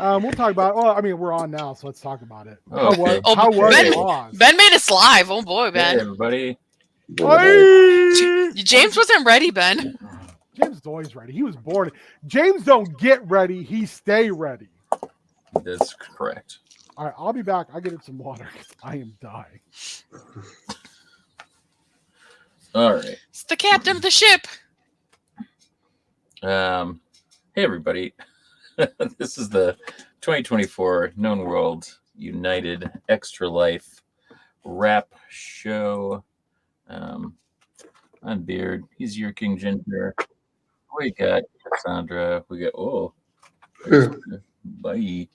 We'll talk about. Well, I mean, we're on now, so let's talk about it. Okay. How was Ben, Oz? Ben made us live. Oh boy, Hey, Ben. everybody. James wasn't ready, Ben. James is always ready. He was born. James don't get ready. He stay ready. That's correct. All right, I'll be back. I'll get some water because I am dying. All right. It's the captain of the ship. Hey, everybody. This is the 2024 Known World United Extra Life Rap Show. I'm Beard. He's your King Ginger. We got Cassandra. We got bye.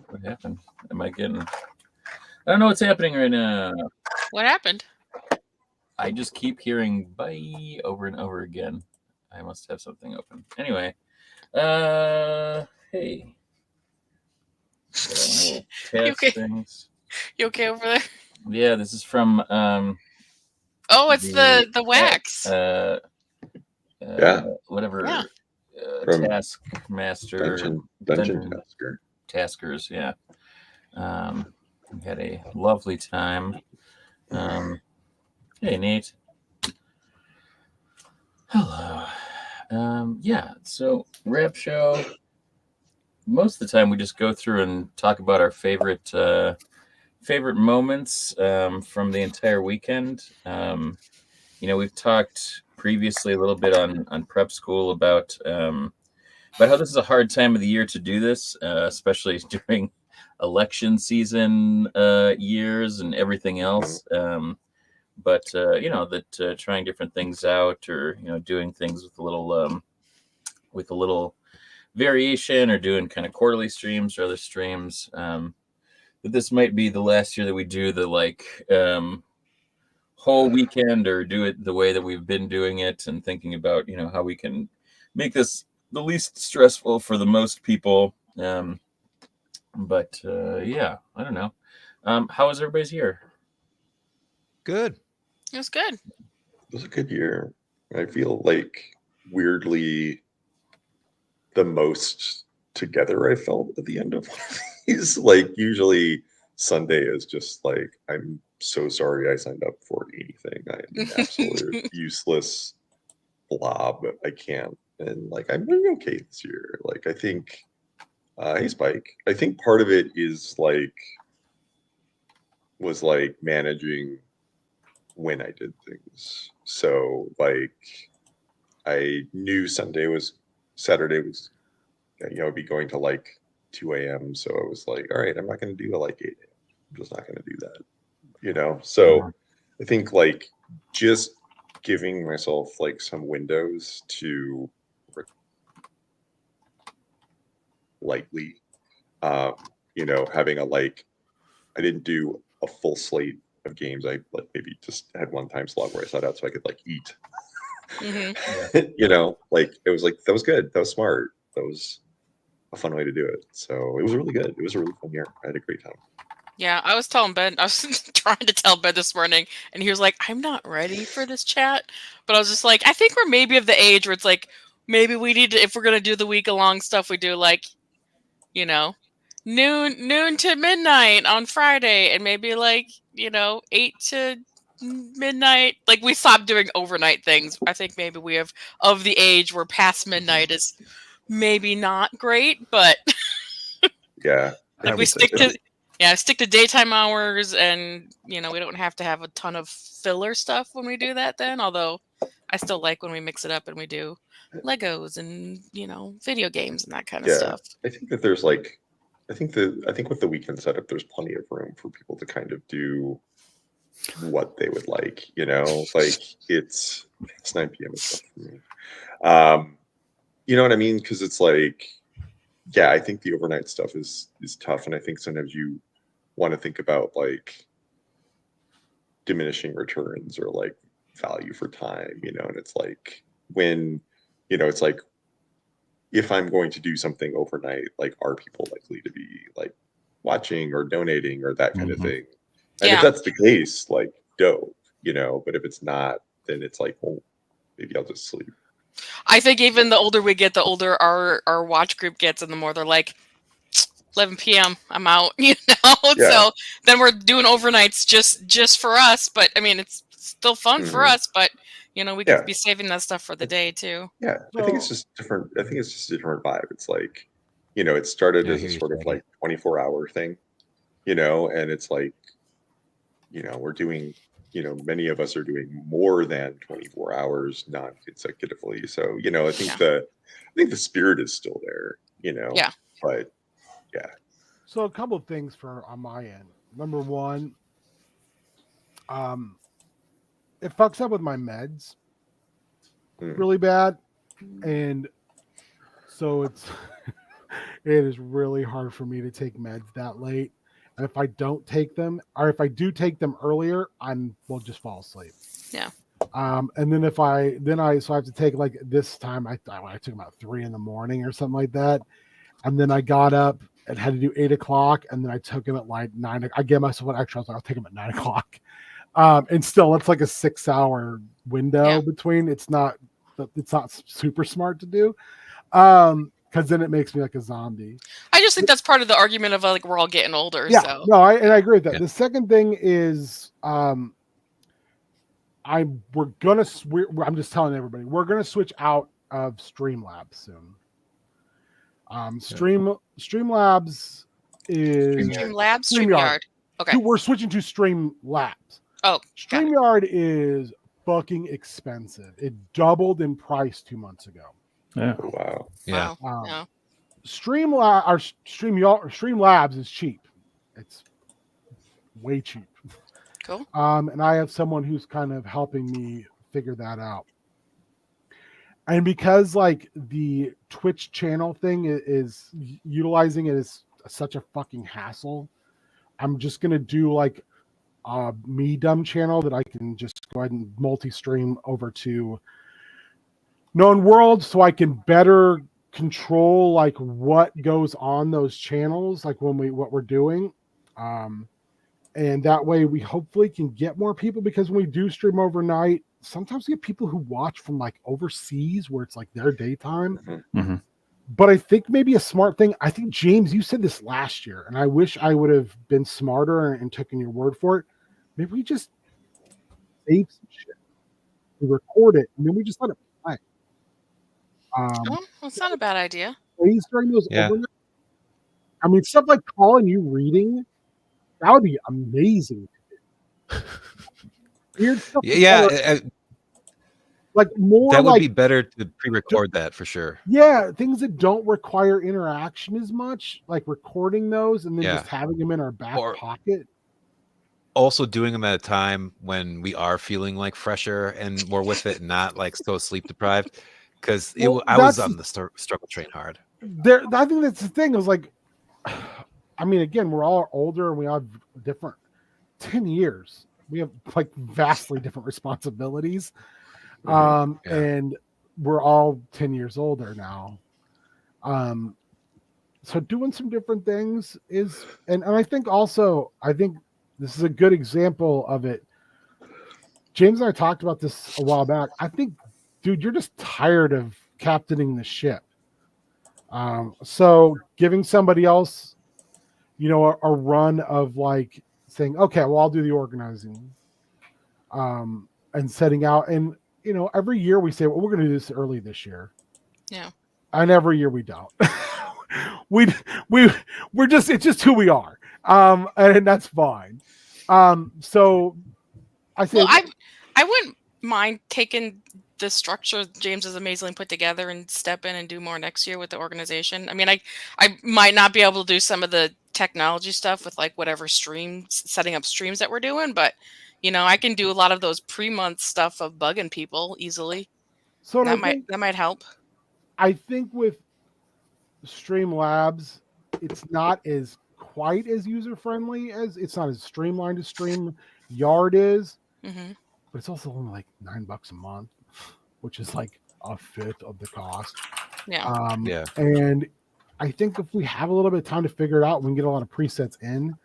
What happened? Am I getting? I don't know what's happening right now. What happened? I just keep hearing bye over and over again. I must have something open. Anyway, hey. Test okay? Things. You okay over there? Yeah, this is from Oh, it's the wax. Whatever. Yeah. Taskmaster. Dungeon Tasker. Taskers, yeah. We had a lovely time. Hey, Nate. Hello. Yeah, so rap show. Most of the time we just go through and talk about our favorite moments from the entire weekend. We've talked previously a little bit on prep school about how this is a hard time of the year to do this, especially during election season years and everything else. But trying different things out, or doing things with a little variation, or doing kind of quarterly streams or other streams. But this might be the last year that we do the whole weekend, or do it the way that we've been doing it, and thinking about how we can make this the least stressful for the most people. Yeah, I don't know. How was everybody's year? Good. It was good. It was a good year. I feel like weirdly the most together I felt at the end of one of these. Like usually Sunday is just like, I'm so sorry I signed up for anything. I am an absolute useless blob. I can't. And like I'm doing okay this year. Like I think hey Spike. I think part of it is was managing when I did things. So like I knew Saturday was be going to 2 a.m. So I was like, all right, I'm not gonna do it 8 a.m. I'm just not gonna do that. So I think just giving myself some windows to lightly, having I didn't do a full slate of games. I maybe just had one time slot where I sat out so I could eat. Mm-hmm. It was that was good. That was smart. That was a fun way to do it. So it was really good. It was a really fun year. I had a great time. Yeah, I was telling Ben, I was trying to tell Ben this morning, and he was like, I'm not ready for this chat. But I was just like, I think we're maybe of the age where it's maybe we need to, if we're going to do the week-long stuff, we do noon to midnight on Friday, and maybe 8 to midnight. We stopped doing overnight things. I think maybe we have of the age where past midnight is maybe not great, but yeah, we stick to daytime hours, and we don't have to have a ton of filler stuff when we do that then, although I still like when we mix it up and we do Legos and video games and that kind of stuff. I think that there's I think with the weekend setup there's plenty of room for people to kind of do what they would like. It's 9 p.m. and stuff for me. You know what I mean? Because it's I think the overnight stuff is tough, and I think sometimes you want to think about diminishing returns or value for time, and it's when it's if I'm going to do something overnight, are people likely to be watching or donating or that kind of thing? And if that's the case, dope, but if it's not, then it's well, maybe I'll just sleep. I think even the older we get, the older our watch group gets, and the more they're 11 p.m. I'm out, you know. Yeah. So then we're doing overnights just for us. But I mean, it's still fun for Mhm. us. But you know, we Yeah. could be saving that stuff for the day too. Yeah, I think it's So- just different. I think it's just a different vibe. It's like, it started Yeah, I as a hear you sort of saying like 24-hour thing, and it's like, we're doing, many of us are doing more than 24 hours non-consecutively. So, I think Yeah. I think the spirit is still there, Yeah. but So a couple of things on my end. Number one, it fucks up with my meds really bad, and so it is really hard for me to take meds that late. And if I don't take them, or if I do take them earlier, will just fall asleep. Yeah. And then so I have to take, like, this time I took about 3 a.m. or something like that, and then I got up and had to do 8 o'clock, and then I took him at like 9. I gave myself an extra. I was like, I'll take him at 9 o'clock. And still, it's like a 6-hour window between. It's not super smart to do, because then it makes me like a zombie. I just think that's part of the argument of like we're all getting older. Yeah, So no, I agree with that. Yeah. The second thing is, I'm just telling everybody, we're gonna switch out of Streamlabs soon. Streamlabs is StreamLabs, StreamYard. StreamYard. Okay. We're switching to Streamlabs. Oh, got it. StreamYard is fucking expensive. It doubled in price 2 months ago. Yeah. oh, wow. Yeah. Wow. Yeah. Streamlabs is cheap. It's way cheap. Cool. And I have someone who's kind of helping me figure that out. And because like the Twitch channel thing is utilizing it is such a fucking hassle, I'm just gonna do like a me dumb channel that I can just go ahead and multi-stream over to Known World, so I can better control like what goes on those channels, like what we're doing. And that way we hopefully can get more people, because when we do stream overnight, sometimes we get people who watch from like overseas where it's like their daytime. Mhm. But I think maybe a smart thing, I think, James, you said this last year, and I wish I would have been smarter and taken your word for it. Maybe we just save some shit. We record it, and then we just let it play. Oh, that's not a bad idea. Plays during those Yeah. overnight. I mean, stuff like calling you reading, that would be amazing. Weird stuff. Yeah, Like more that would like be better to pre-record that for sure. yeah, things that don't require interaction as much, like recording those and then Yeah. just having them in our back Or- pocket. Also doing them at a time when we are feeling like fresher and more with it, and not like so sleep deprived. Because Well, I was that's- on the struggle train hard. I think that's the thing. It was like, I mean, again, we're all older and we have different 10 years. We have like vastly different responsibilities. Yeah. And we're all 10 years older now. So doing some different things is, and I think this is a good example of it. James and I talked about this a while back. I think, dude, you're just tired of captaining the ship. So giving somebody else, a run of like saying, okay, well, I'll do the organizing, and setting out. And, every year we say, well, we're going to do this early this year. Yeah. And every year we don't. It's just who we are. And that's fine. So I say, Well, I wouldn't mind taking the structure James has amazingly put together and step in and do more next year with the organization. I mean, I might not be able to do some of the technology stuff with like whatever setting up streams that we're doing, but I can do a lot of those pre-month stuff of bugging people easily. so That might help. I think with Streamlabs, it's not as quite as user friendly it's not as streamlined as StreamYard is, Hmm. but it's also only like $9 a month, which is like a fifth of the cost. Yeah. Yeah. And I think if we have a little bit of time to figure it out, we can get a lot of presets in.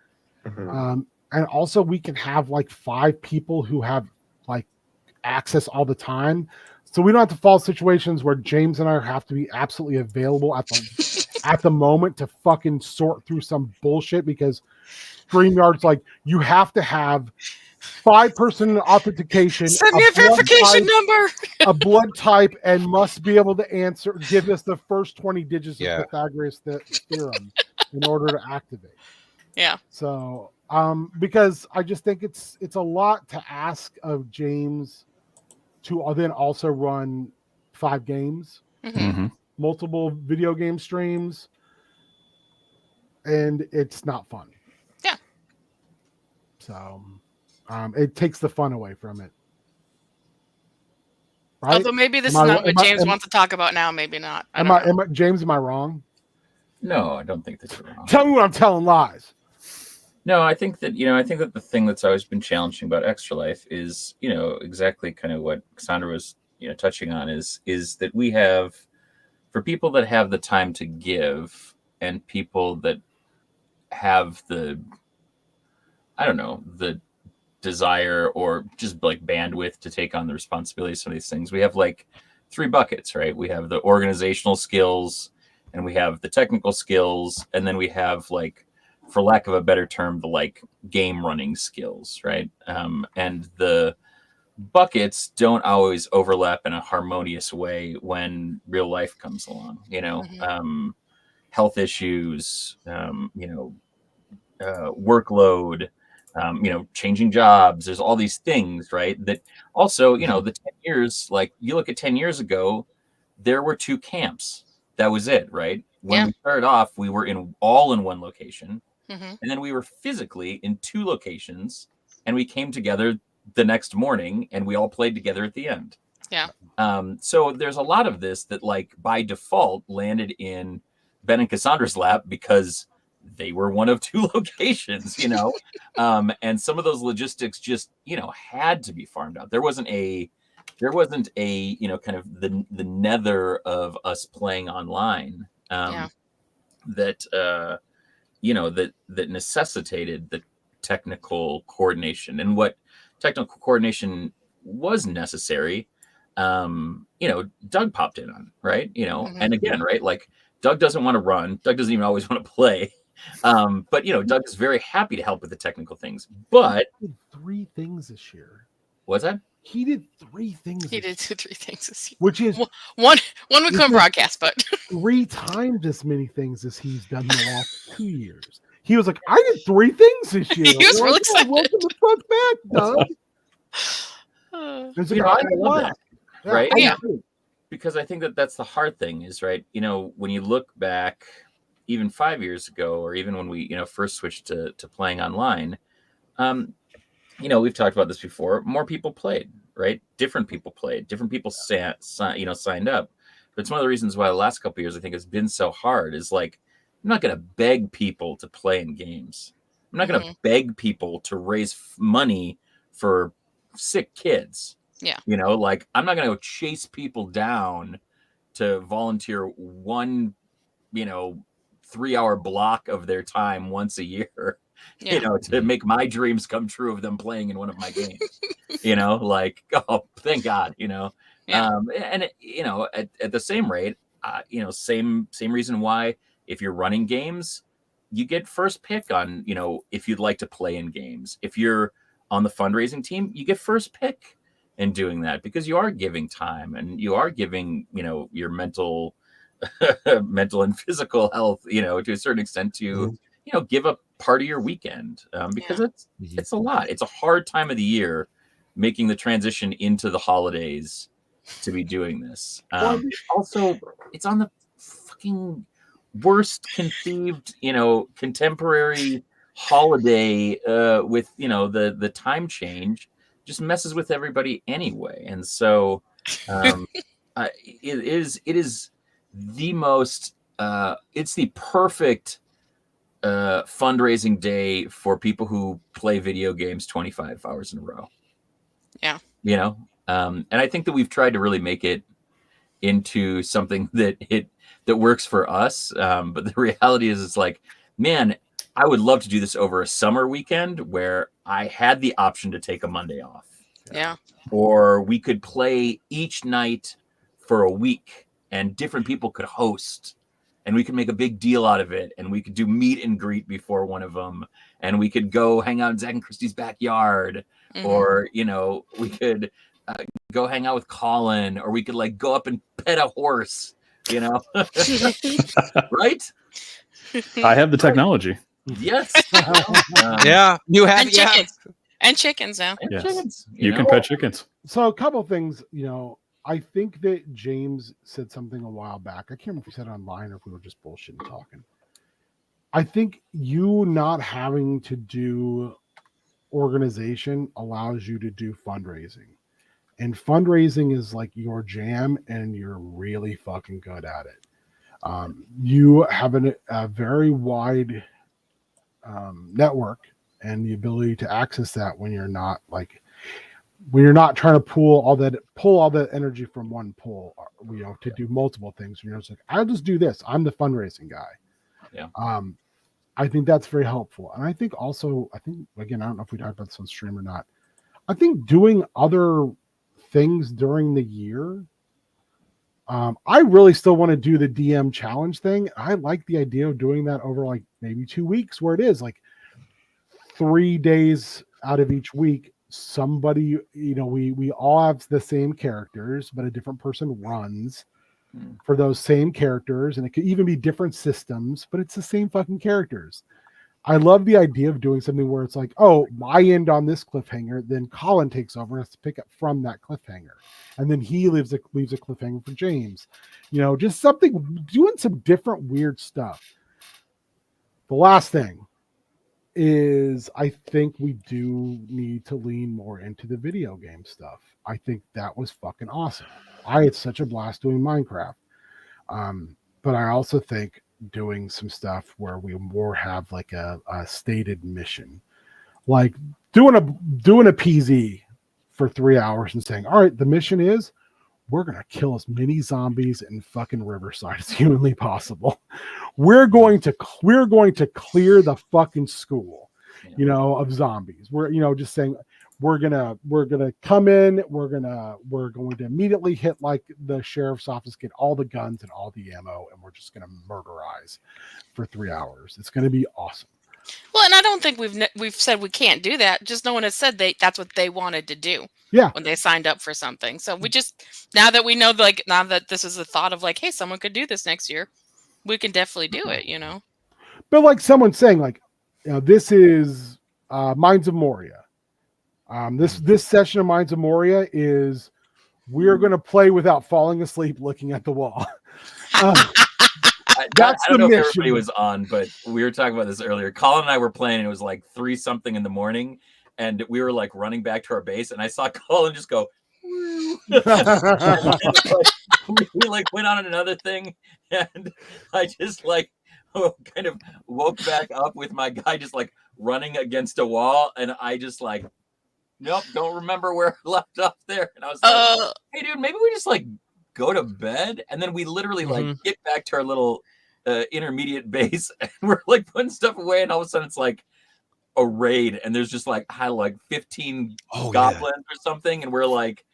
Mhm. And also we can have like 5 people who have like access all the time. So we don't have to fall situations where James and I have to be absolutely available at the at the moment to fucking sort through some bullshit because StreamYard's like, you have to have 5-person authentication, Send me a verification number. a blood type, and must be able to give us the first 20 digits Yeah. of Pythagoras theorem in order to activate. Yeah. So, because I just think it's a lot to ask of James to then also run 5 games, Mhm. multiple video game streams, and it's not fun. Yeah. So, it takes the fun away from it. Right? Although maybe this is Am I- not what am I- James am- wants to talk about now. Maybe not. I Am don't know. I, James, am I wrong? No, I don't think that you're wrong. Tell me when I'm telling lies. No, I think that the thing that's always been challenging about Extra Life is, exactly kind of what Cassandra was, touching on is that we have, for people that have the time to give and people that have the desire or just like bandwidth to take on the responsibility of some of these things, we have like 3 buckets, right? We have the organizational skills, and we have the technical skills, and then we have, like, for lack of a better term, the like game running skills, right? And the buckets don't always overlap in a harmonious way when real life comes along, health issues, workload, changing jobs. There's all these things, right? That also, the 10 years, like you look at 10 years ago, there were 2 camps. That was it, right? When we started off, we were all in one location. Mhm. And then we were physically in 2 locations, and we came together the next morning and we all played together at the end. Yeah. So there's a lot of this that, like, by default landed in Ben and Cassandra's lap because they were one of 2 locations, and some of those logistics just, had to be farmed out. There wasn't a, kind of the nether of us playing online that necessitated the technical coordination. And what technical coordination was necessary, Doug popped in on, right? And again, right, like Doug doesn't want to run. Doug doesn't even always want to play. But Doug is very happy to help with the technical things. But he did 3 things this year. What's that? He did 3 things. He did 3 things this year. Which is one we couldn't broadcast, but 3 times as many things as he's done in the last 2 years. He was like, I did 3 things this year. He was We're real like, excited. Welcome the fuck back, Doug. It's like, I love that, right? I Yeah. do. Because I think that that's the hard thing is, right, when you look back even 5 years ago, or even when we first switched to playing online, we've talked about this before, more people played, right? Different people played, different people signed up. But it's one of the reasons why the last couple of years I think has been so hard is, like, I'm not going to beg people to play in games. I'm not going to beg people to raise money for sick kids. Yeah. Like, I'm not going to go chase people down to volunteer one, 3-hour block of their time once a year, to make my dreams come true of them playing in one of my games. Like, oh, thank God, and at the same rate, same reason why if you're running games, you get first pick on, if you'd like to play in games. If you're on the fundraising team, you get first pick in doing that because you are giving time and you are giving, your mental and physical health, to a certain extent to, give up part of your weekend because it's a lot. It's a hard time of the year making the transition into the holidays to be doing this. Also, it's on the fucking worst conceived, contemporary holiday with, the time change just messes with everybody anyway. And so it is the most it's the perfect fundraising day for people who play video games 25 hours in a row. Yeah. And I think that we've tried to really make it into something that works for us. But the reality is, it's like, man, I would love to do this over a summer weekend where I had the option to take a Monday off. Yeah. Or we could play each night for a week and different people could host, and we could make a big deal out of it, and we could do meet and greet before one of them, and we could go hang out in Zach and Christie's backyard, Mhm. or we could go hang out with Colin, or we could like go up and pet a horse, right? I have the technology. Yes. Yeah, you have And chickens. And chickens now. And Yes. chickens, You can pet chickens. So a couple things, I think that James said something a while back. I can't remember if he said it online or if we were just bullshitting talking. I think you not having to do organization allows you to do fundraising. And fundraising is like your jam, and you're really fucking good at it. You have a very wide network and the ability to access that when you're not trying to pull all that energy from one pool, to do multiple things. You're just like, I'll just do this. I'm the fundraising guy. Yeah. I think that's very helpful. And I think again, I don't know if we talked about this on stream or not. I think doing other things during the year. I really still want to do the DM challenge thing. I like the idea of doing that over like maybe 2 weeks, where it is like 3 days out of each week. Somebody, we all have the same characters, but a different person runs for those same characters, and it could even be different systems, but it's the same fucking characters. I love the idea of doing something where it's like, oh, I end on this cliffhanger, then Colin takes over and has to pick up from that cliffhanger, and then he leaves a cliffhanger for James. Just something, doing some different weird stuff. The last thing is, I think we do need to lean more into the video game stuff. I think that was fucking awesome. I had such a blast doing Minecraft. But I also think doing some stuff where we more have like a stated mission, like doing a PZ for 3 hours and saying, all right, the mission is we're going to kill as many zombies in fucking Riverside as humanly possible. We're going to clear the fucking school, of zombies. We're, just saying, we're gonna come in. We're going to immediately hit like the sheriff's office, get all the guns and all the ammo, and we're just gonna murderize for 3 hours. It's gonna be awesome. Well, and I don't think we've said we can't do that. Just no one has said that's what they wanted to do. Yeah. When they signed up for something, so we just, now that we know, like, now that this is a thought of like, hey, someone could do this next year, we can definitely do it. But like someone saying, like, this is Minds of Moria. This session of Minds of Moria is we're going to play without falling asleep looking at the wall. I That's don't the know if mission. everybody was on, but we were talking about this earlier. Colin and I were playing, and it was like 3-something in the morning, and we were like running back to our base, and I saw Colin just go, we like went on another thing, and I just like kind of woke back up with my guy just like running against a wall, and I just like, nope, don't remember where I left off there. And I was like, hey dude, maybe we just like go to bed, and then we literally like get back to our little intermediate base, and we're like putting stuff away, and all of a sudden it's like a raid, and there's just like 15 goblins or something, and we're like,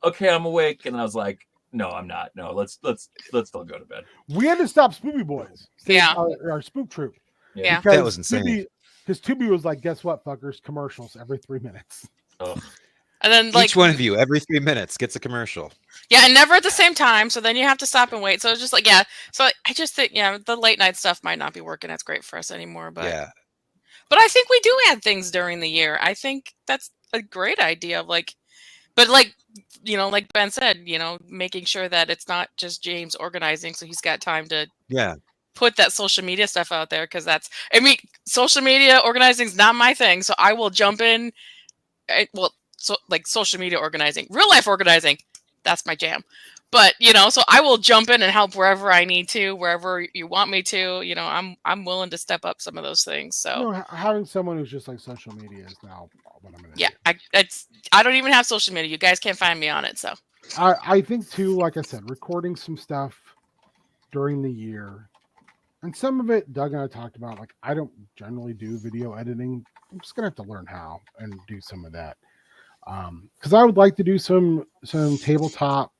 okay, I'm awake, and I was like, no, I'm not. No, let's still go to bed. We had to stop Spoopy Boys. Yeah. Our spook troop. Yeah. That was insane. Because Tubi was like, guess what, fuckers? Commercials every 3 minutes. Oh. And then like Each one of you every 3 minutes gets a commercial. Yeah, and never at the same time. So then you have to stop and wait. So it's just like, yeah. So I just think, the late night stuff might not be working as great for us anymore. But Yeah. But I think we do add things during the year. I think that's a great idea. Like Ben said, making sure that it's not just James organizing, so he's got time to put that social media stuff out there, because social media organizing is not my thing. So I will jump in. Social media organizing, real life organizing, that's my jam. But so I will jump in and help wherever I need to, wherever you want me to. I'm willing to step up some of those things. So having someone who's just like social media is now what I'm gonna do. I don't even have social media. You guys can't find me on it. So I think too, like I said, recording some stuff during the year, and some of it Doug and I talked about. Like, I don't generally do video editing. I'm just gonna have to learn how and do some of that. Because I would like to do some tabletop,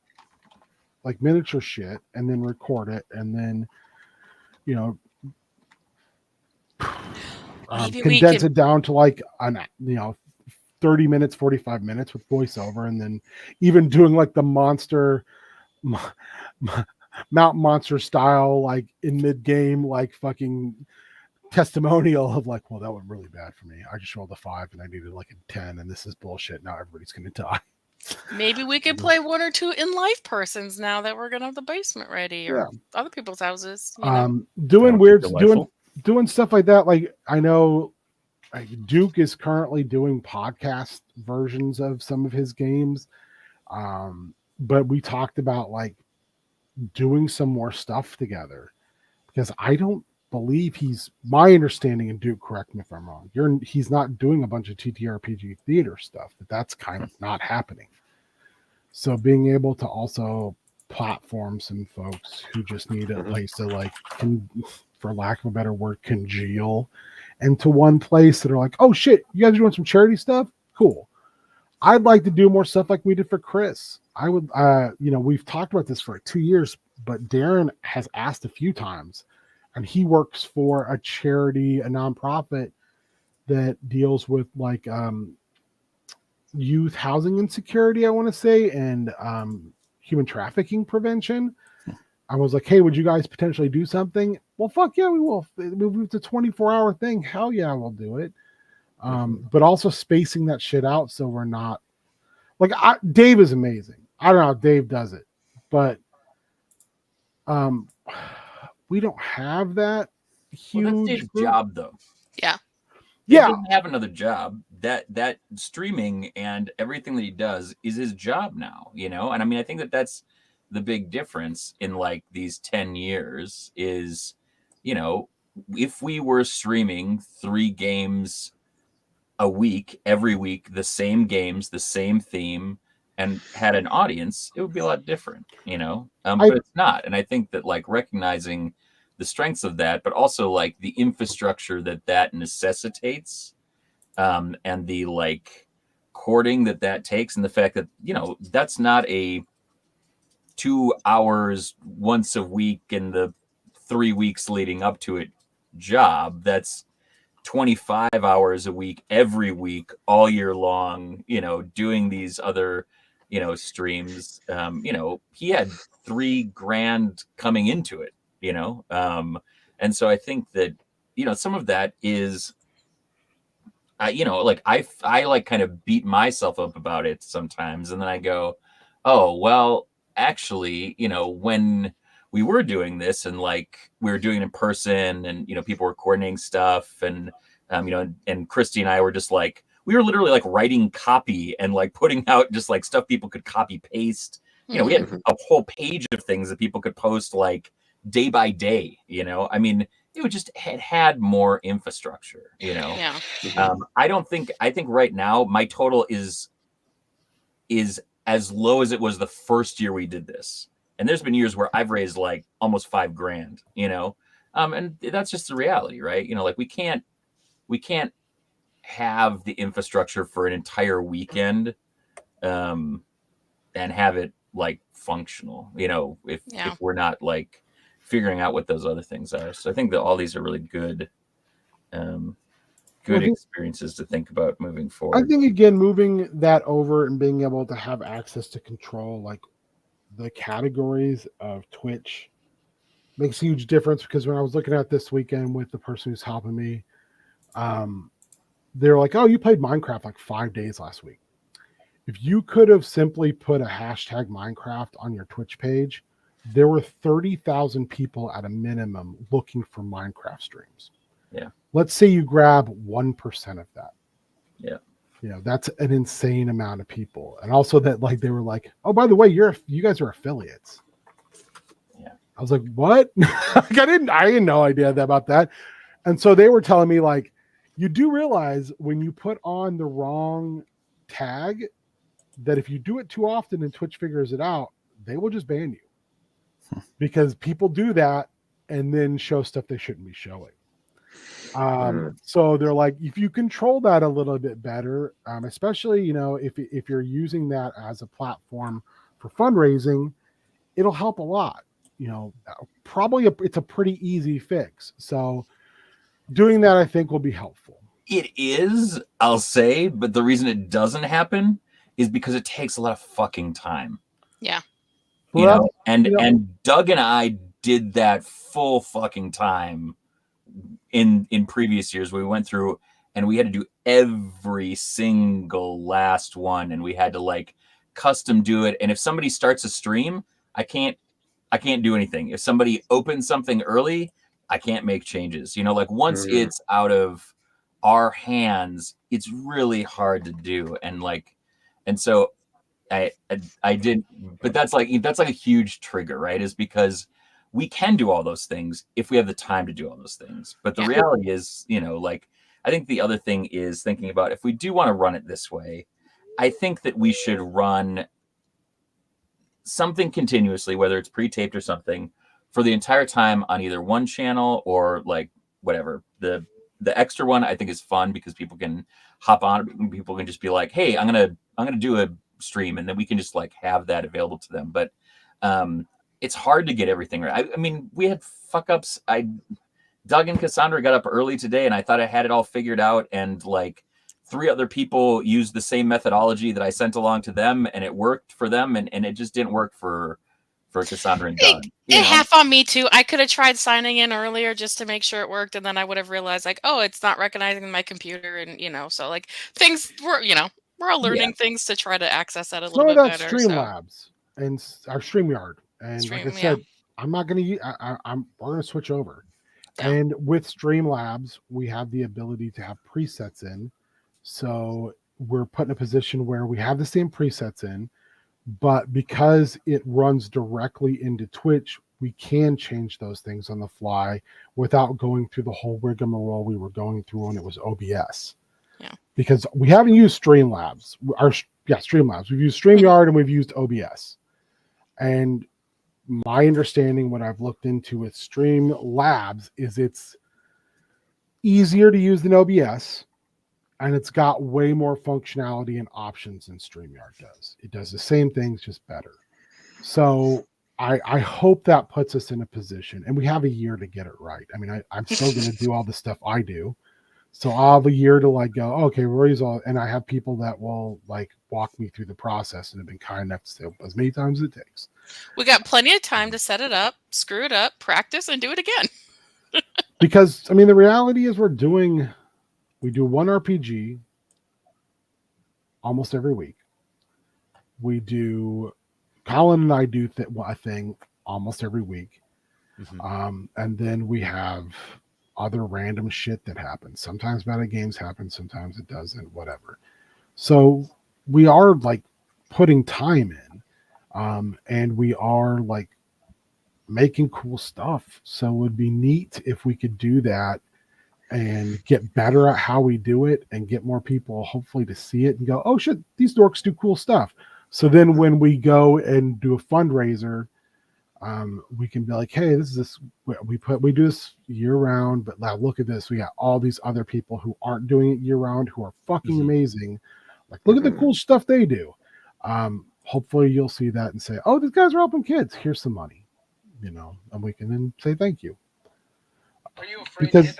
like miniature shit, and then record it, and then you know, Maybe we condense could- it down to like 30 minutes, 45 minutes with voiceover, and then even doing like the monster Mount Monster style, like in mid game, like fucking testimonial of like, well, that went really bad for me. I just rolled a 5 and I needed like a 10, and this is bullshit. Now everybody's gonna die. Maybe we could play 1 or 2 in life persons now that we're gonna have the basement ready, or other people's houses. You know? Doing That would be weird, delightful. doing stuff like that. Like I know Duke is currently doing podcast versions of some of his games, but we talked about like doing some more stuff together, because I don't believe my understanding, and Duke, correct me if I'm wrong, he's not doing a bunch of TTRPG theater stuff. That's kind of not happening. So being able to also platform some folks who just need a place to like, for lack of a better word, congeal into one place, that are like, oh shit, you guys are doing some charity stuff? Cool. I'd like to do more stuff like we did for Chris. I would, we've talked about this for 2 years, but Darren has asked a few times, and he works for a charity, a nonprofit that deals with like youth housing insecurity, I want to say, and human trafficking prevention. I was like, hey, would you guys potentially do something? Well, fuck yeah, we will. It's a 24-hour thing. Hell yeah, we'll do it. But also spacing that shit out so we're not like, Dave is amazing. I don't know how Dave does it, but we don't have that huge Well, that's Dave's group. job, though. Yeah. He Yeah. doesn't have another job. That streaming and everything that he does is his job now, And I mean, I think that's the big difference in like these 10 years is, if we were streaming 3 games a week, every week, the same games, the same theme, and had an audience, it would be a lot different, but it's not. And I think that like recognizing the strengths of that, but also like the infrastructure that necessitates, and the like courting that takes, and the fact that, that's not a 2 hours once a week in the 3 weeks leading up to it job. That's 25 hours a week, every week, all year long, doing these other, streams. He had $3,000 coming into it, and so I think that, some of that is, like I like kind of beat myself up about it sometimes. And then I go, oh, well, actually, when we were doing this and like we were doing it in person and, people were coordinating stuff and, and Christy and I were just like, we were literally like writing copy and like putting out just like stuff people could copy paste. We had a whole page of things that people could post like day by day, I mean, it would just had more infrastructure, Yeah. I think right now my total is as low as it was the first year we did this. And there's been years where I've raised like almost $5,000, and that's just the reality, right? Like we can't have the infrastructure for an entire weekend, and have it like functional, if we're not like figuring out what those other things are. So I think that all these are really good experiences to think about moving forward. I think again, moving that over and being able to have access to control like the categories of Twitch makes a huge difference, because when I was looking at this weekend with the person who's helping me, they're like, oh, you played Minecraft like 5 days last week. If you could have simply put a hashtag Minecraft on your Twitch page, there were 30,000 people at a minimum looking for Minecraft streams. Yeah. Let's say you grab 1% of that. Yeah. That's an insane amount of people. And also that like they were like, oh, by the way, you guys are affiliates. Yeah. I was like, what? Like, I had no idea about that. And so they were telling me like, you do realize when you put on the wrong tag that if you do it too often and Twitch figures it out, they will just ban you. Because people do that and then show stuff they shouldn't be showing. So they're like, if you control that a little bit better, especially, if you're using that as a platform for fundraising, it'll help a lot. probably it's a pretty easy fix. So doing that, I think, will be helpful. It is, I'll say, but the reason it doesn't happen is because it takes a lot of fucking time. Yeah. Well, and Doug and I did that full fucking time in previous years. We went through and we had to do every single last one, and we had to like custom do it. And if somebody starts a stream, I can't do anything. If somebody opens something early, I can't make changes. Like once it's out of our hands, it's really hard to do. And so I did, but that's like a huge trigger, right? Is because we can do all those things if we have the time to do all those things. But the reality is, I think the other thing is thinking about if we do want to run it this way, I think that we should run something continuously, whether it's pre-taped or something, for the entire time on either one channel or like whatever. The extra one I think is fun because people can hop on. People can just be like, "Hey, I'm gonna do a stream," and then we can just like have that available to them. But it's hard to get everything right. I mean, we had fuck ups. Doug and Cassandra got up early today, and I thought I had it all figured out, and like 3 other people used the same methodology that I sent along to them, and it worked for them, and it just didn't work for Cassandra and Doug. Half on me too. I could have tried signing in earlier just to make sure it worked, and then I would have realized like, oh, it's not recognizing my computer, and so like things were, we're all learning things to try to access that a little bit better. Streamlabs and our StreamYard, and like I said, I'm not going to use. We're going to switch over, and with Streamlabs, we have the ability to have presets in, so we're put in a position where we have the same presets in. But because it runs directly into Twitch, we can change those things on the fly without going through the whole rigmarole we were going through when it was OBS. Yeah. Because we haven't used Streamlabs. Streamlabs. We've used StreamYard and we've used OBS. And my understanding, what I've looked into with Streamlabs, is it's easier to use than OBS. And it's got way more functionality and options than StreamYard does. It does the same things, just better. So I hope that puts us in a position, and we have a year to get it right. I mean, I'm still going to do all the stuff I do. So I'll have a year to like go, okay, Rory's all, and I have people that will like walk me through the process and have been kind enough to say as many times as it takes. We got plenty of time to set it up, screw it up, practice, and do it again. Because, I mean, the reality is we do one RPG almost every week. Colin and I do a thing almost every week. Mm-hmm. And then we have other random shit that happens. Sometimes bad games happen, sometimes it doesn't, whatever. So we are like putting time in, and we are like making cool stuff. So it would be neat if we could do that and get better at how we do it and get more people hopefully to see it and go, oh shit, these dorks do cool stuff. So then when we go and do a fundraiser, we can be like, hey, we do this year round, but now look at this. We got all these other people who aren't doing it year round who are fucking amazing. Like, look at the cool stuff they do. Hopefully you'll see that and say, oh, these guys are helping kids. Here's some money, and we can then say thank you. Are you afraid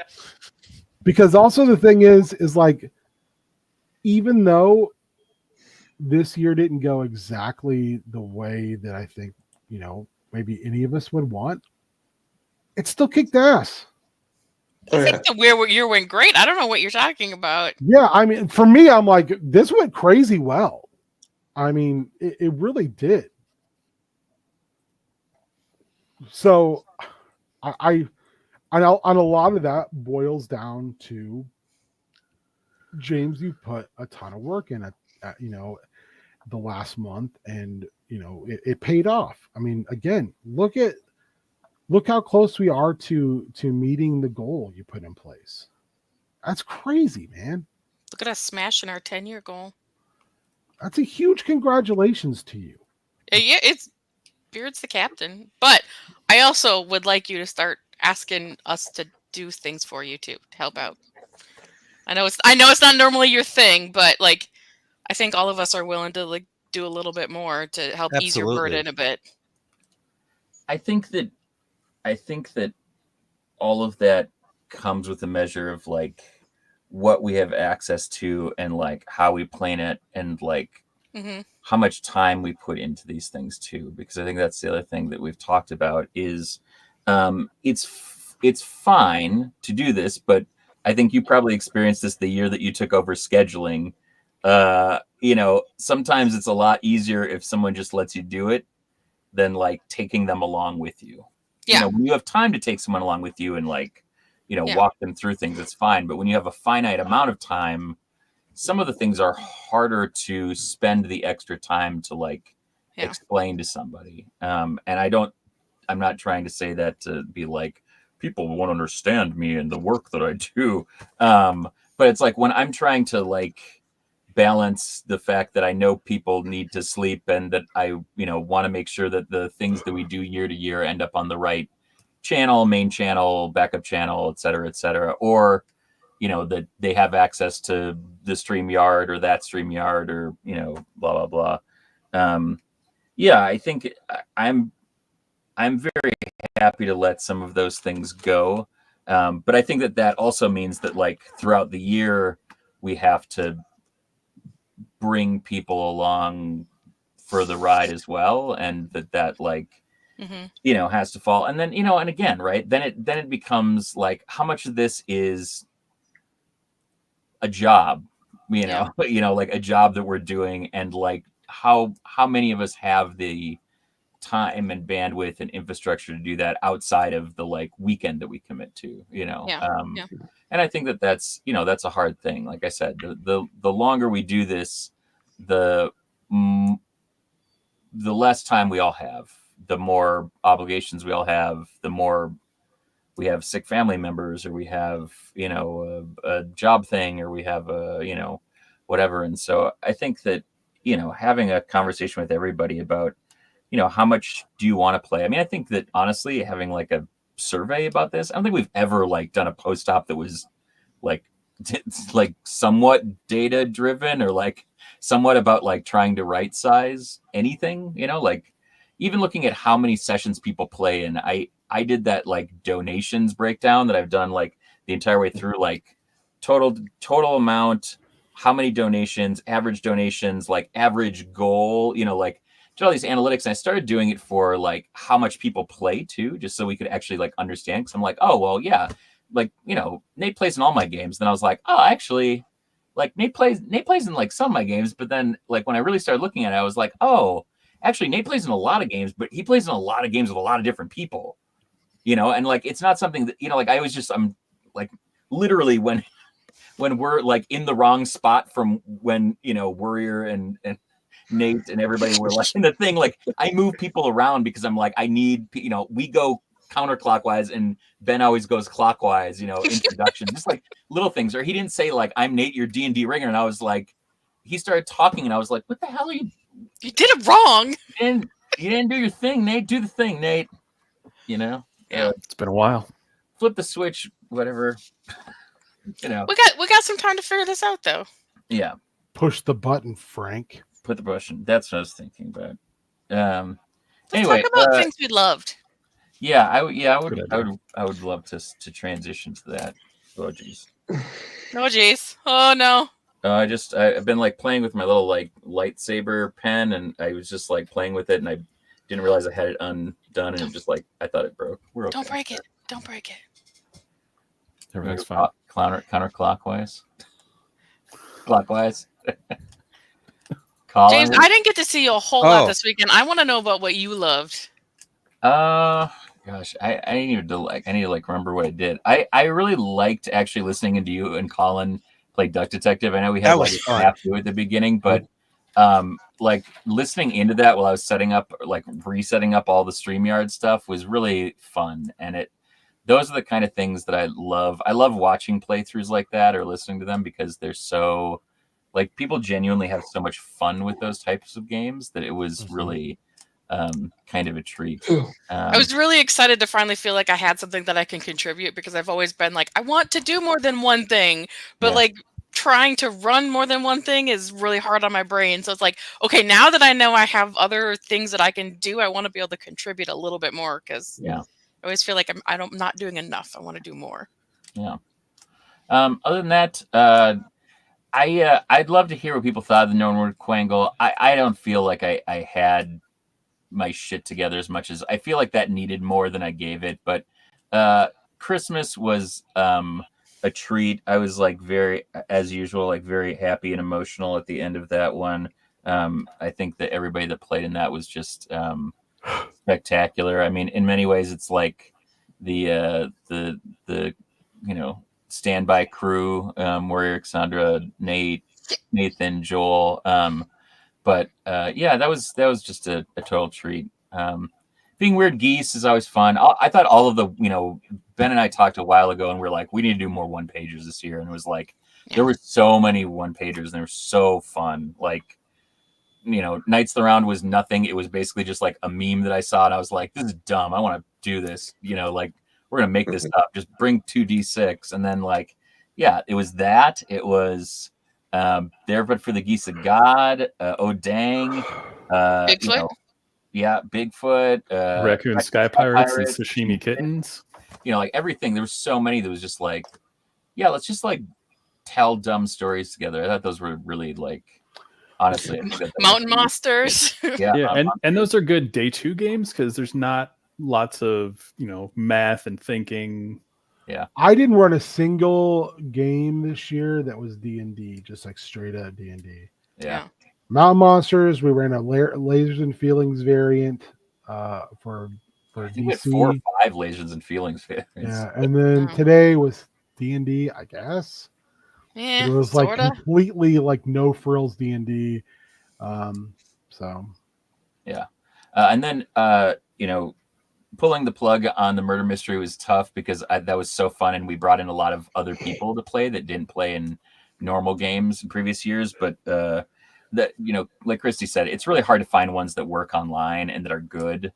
because also the thing is like, even though this year didn't go exactly the way that I think, maybe any of us would want, it still kicked ass. I think the year went great. I don't know what you're talking about. Yeah, I mean, for me, I'm like, this went crazy well. I mean, it really did. So I on a lot of that boils down to, James, you put a ton of work in it, the last month, and it paid off. I mean, again, look how close we are to meeting the goal you put in place. That's crazy, man. Look at us smashing our 10-year goal. That's a huge congratulations to you. Yeah, Beard's the captain. But I also would like you to start asking us to do things for you too, to help out. I know it's not normally your thing, but like, I think all of us are willing to like do a little bit more to help ease your burden a bit. I think that all of that comes with a measure of like what we have access to and like how we plan it and like Mm-hmm. how much time we put into these things too, because I think that's the other thing that we've talked about is it's fine to do this, but I think you probably experienced this the year that you took over scheduling. Sometimes it's a lot easier if someone just lets you do it than like taking them along with you. Yeah. When you have time to take someone along with you and like, Yeah. walk them through things, it's fine. But when you have a finite amount of time, some of the things are harder to spend the extra time to like explain to somebody. And I'm not trying to say that to be like, people won't understand me and the work that I do. But it's like when I'm trying to like balance the fact that I know people need to sleep and that I, want to make sure that the things that we do year to year end up on the right channel, main channel, backup channel, et cetera, or, that they have access to the StreamYard or that StreamYard or, blah, blah, blah. I think I'm very happy to let some of those things go. But I think that also means that like throughout the year, we have to bring people along for the ride as well. And that like, has to fall. And then, and again, right. Then it becomes like, how much of this is a job, like a job that we're doing. And like, how many of us have the time and bandwidth and infrastructure to do that outside of the like weekend that we commit to, And I think that's, that's a hard thing. Like I said, the longer we do this, the less time we all have, the more obligations we all have, the more we have sick family members, or we have, a job thing, or we have a, whatever. And so I think that, having a conversation with everybody about, how much do you want to play? I mean, I think that honestly, having like a survey about this, I don't think we've ever like done a post-op that was like somewhat data driven or like somewhat about like trying to right size anything, like even looking at how many sessions people play. And I did that like donations breakdown that I've done like the entire way through, like total amount, how many donations, average donations, like average goal, like did all these analytics. And I started doing it for like how much people play too, just so we could actually like understand. Cause I'm like, oh, well, yeah. Like, Nate plays in all my games. Then I was like, oh, actually, like Nate plays in like some of my games. But then like when I really started looking at it, I was like, oh, actually Nate plays in a lot of games, but he plays in a lot of games with a lot of different people, and like, it's not something that, like, I'm like literally when we're like in the wrong spot from when, Warrior and Nate and everybody were like in the thing, like I move people around because I'm like, I need, we go counterclockwise and Ben always goes clockwise, introduction, just like little things. Or he didn't say like, I'm Nate, your D&D ringer. And I was like, he started talking and I was like, what the hell are you? You did it wrong. And you didn't do your thing, Nate. Do the thing, Nate. Yeah. It's been a while. Flip the switch, whatever. We got some time to figure this out though. Yeah. Push the button, Frank. Put the button. That's what I was thinking about. Let's Anyway, talk about things we loved. Yeah, I would Good idea. I would love to transition to that. Oh geez. Oh geez. Oh no. I've been like playing with my little like lightsaber pen, and I was just like playing with it, and I didn't realize I had it undone, and it just like I thought it broke. We're okay. Don't break it. Don't break it. Everything's fine. Counterclockwise. Clockwise. Colin, James, I didn't get to see you a whole lot this weekend. I want to know about what you loved. Gosh, I need to remember what I did. I really liked actually listening to you and Colin play Duck Detective. I know we had like a half to at the beginning, but like listening into that while I was resetting up all the StreamYard stuff was really fun. And those are the kind of things that I love. I love watching playthroughs like that or listening to them because they're so like people genuinely have so much fun with those types of games that it was really kind of a treat. I was really excited to finally feel like I had something that I can contribute because I've always been like, I want to do more than one thing, but like trying to run more than one thing is really hard on my brain. So it's like, okay, now that I know I have other things that I can do, I want to be able to contribute a little bit more because Yeah. I always feel like I'm not doing enough. I want to do more. Yeah. Other than that, I'd love to hear what people thought of the Norwood Quangle. I don't feel like I had my shit together as much as I feel like that needed more than I gave it. But Christmas was a treat. I was like very, as usual, like very happy and emotional at the end of that one. I think that everybody that played in that was just spectacular. I mean, in many ways, it's like the standby crew, Warrior, Cassandra, Nate, Nathan, Joel. But that was just a total treat. Being Weird Geese is always fun. I thought all of the, Ben and I talked a while ago and we're like, we need to do more 1-pagers this year. And it was like, there were so many 1-pagers and they were so fun. Like, Knights of the Round was nothing. It was basically just like a meme that I saw and I was like, this is dumb. I want to do this, like we're going to make this up. Just bring 2d6. And then it was that. It was There But For the Geese of God, Oh Dang, Bigfoot. Bigfoot, Raccoon Sky Pirates and Sashimi Kittens. Like everything. There was so many that was just like, let's just like tell dumb stories together. I thought those were really honestly, I think that Mountain Monsters. And those are good day 2 games because there's not lots of math and thinking. I didn't run a single game this year that was D&D, just like straight up D&D. Yeah. Mountain Monsters, we ran a Lasers and Feelings variant for I think we had 4 or 5 Lasers and Feelings variants. Yeah, and then today was D&D, I guess. Yeah, it was completely no frills D&D. And then pulling the plug on the murder mystery was tough because that was so fun, and we brought in a lot of other people to play that didn't play in normal games in previous years. But like Christy said, it's really hard to find ones that work online and that are good.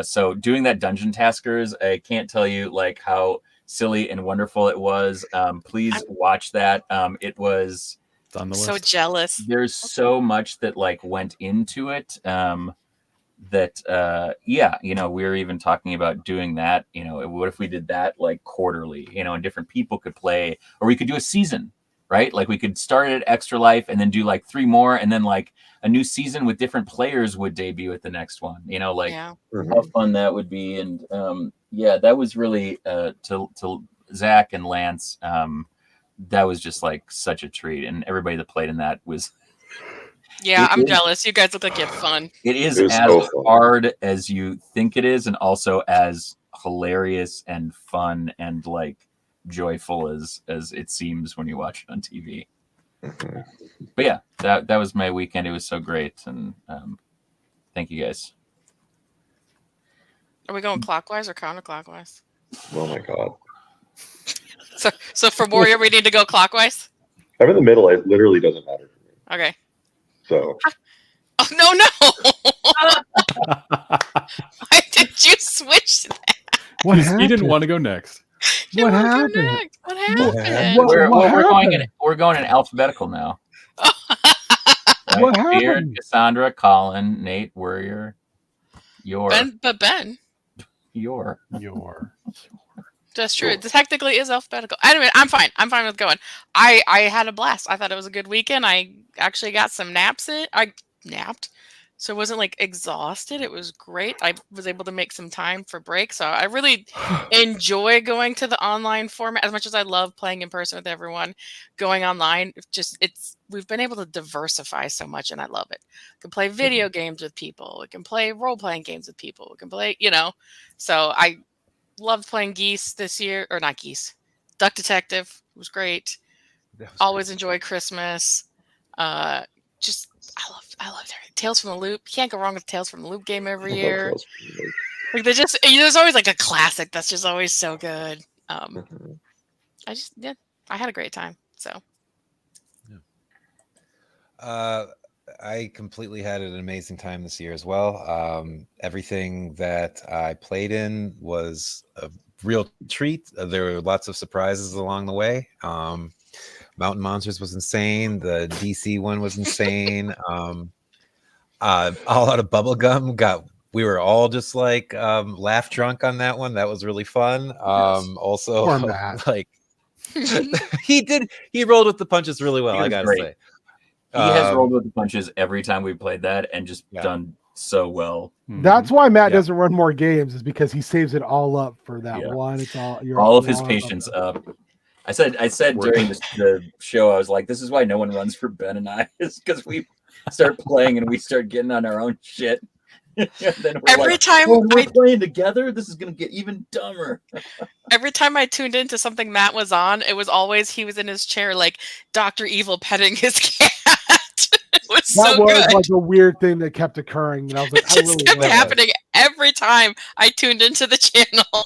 So doing that Dungeon Taskers, I can't tell you how silly and wonderful it was. Please watch that. It was on the so list. Jealous. There's so much that went into it. We were even talking about doing that. What if we did that quarterly, and different people could play, or we could do a season, right? We could start at Extra Life and then do 3 more, and then a new season with different players would debut at the next one. How fun that would be. And that was really to Zach and Lance. That was just such a treat, and everybody that played in that was. I'm jealous. You guys look like you had fun. It is as so hard as you think it is, and also as hilarious and fun and joyful as it seems when you watch it on TV. But that was my weekend. It was so great, and thank you guys. Are we going clockwise or counterclockwise? Oh my god! So for Warrior, we need to go clockwise. I'm in the middle. It literally doesn't matter to me. Okay. So. Oh no! Why did you switch that? What happened? He didn't want to go next. What happened? What happened? We're going in alphabetical now. Right? What happened? Beard, Cassandra, Colin, Nate, Warrior, Ben. Your. That's true. It technically is alphabetical. Anyway, I'm fine. I'm fine with going. I had a blast. I thought it was a good weekend. I actually got some naps in. I napped. So I wasn't exhausted. It was great. I was able to make some time for break. So I really enjoy going to the online format as much as I love playing in person with everyone. Going online, we've been able to diversify so much, and I love it. We can play video games with people. We can play role-playing games with people. We can play, So I loved playing Geese this year, or not Geese. Duck Detective was great. Always enjoy Christmas. I love everything. Tales from the Loop. You can't go wrong with Tales from the Loop game every year. There's always a classic that's just always so good. I had a great time. So. I completely had an amazing time this year as well. Everything that I played in was a real treat. There were lots of surprises along the way. Mountain Monsters was insane. The DC one was insane. All Out of Bubblegum we were all just like laugh drunk on that one. That was really fun. Also, Poor Matt. like he rolled with the punches really well. He I was gotta great. say, He has rolled with the punches every time we played that and just Yeah. done so well. That's why Matt Yeah. doesn't run more games, is because he saves it all up for that Yeah. one. It's all All of his all- patience up. I said during the show, I was like, this is why no one runs for Ben and I, is because we start playing and we start getting on our own shit. And then we're Every like, time "Oh, we're I playing together, this is gonna get even dumber. every time I tuned into something Matt was on, it was always he was in his chair like Dr. Evil petting his cat. It was That so was good. like a weird thing that kept occurring, and I was like, It I just really kept love it. happening every time I tuned into the channel.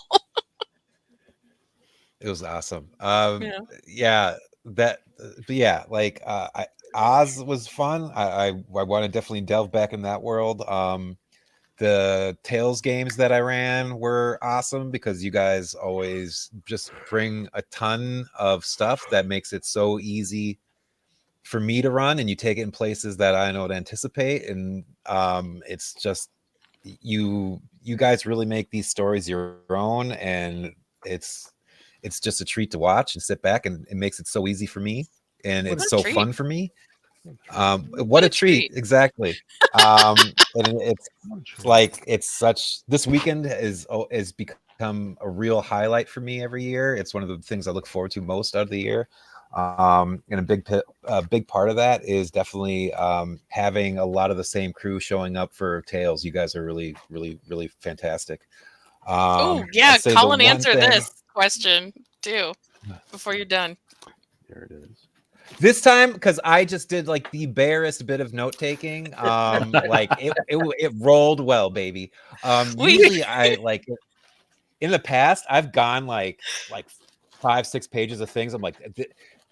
it was awesome. Yeah. Yeah, but yeah, like Oz was fun. I want to definitely delve back in that world. The Tales games that I ran were awesome because you guys always just bring a ton of stuff that makes it so easy for me to run, and you take it in places that I don't anticipate, and it's just you guys really make these stories your own, and it's just a treat to watch and sit back, and it makes it so easy for me, and What it's a so treat. fun for me. What a treat. Exactly. And it's like this weekend is become a real highlight for me every year. It's one of the things I look forward to most out of the year. And a big part of that is definitely having a lot of the same crew showing up for Tales. You guys are really, really, really fantastic. Oh yeah, I'd say the Colin, one answer thing- this question too before you're done. There it is. This time, because I just did like the barest bit of note taking, like it rolled well, baby. Usually I like in the past I've gone like 5-6 pages of things. I'm like,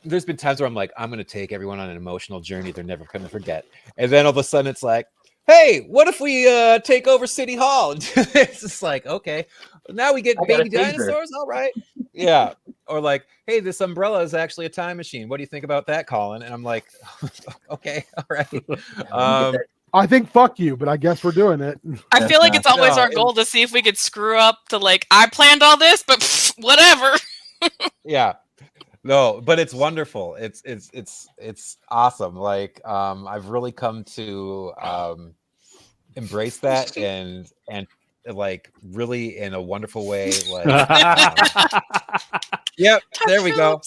there's been times where I'm like, I'm gonna take everyone on an emotional journey they're never gonna forget, and then all of a sudden it's like, hey, what if we take over City Hall? It's just like, okay, now we get I got a baby taser. dinosaurs. All right, yeah. Or like, hey, this umbrella is actually a time machine. What do you think about that, Colin? And I'm like, okay, all right. I think fuck you, but I guess we're doing it. I feel like it's always No, our goal to see if we could screw up to like I planned all this, but whatever. Yeah. No, but it's wonderful. It's awesome. Like I've really come to embrace that and like really in a wonderful way. Like yep, there we go.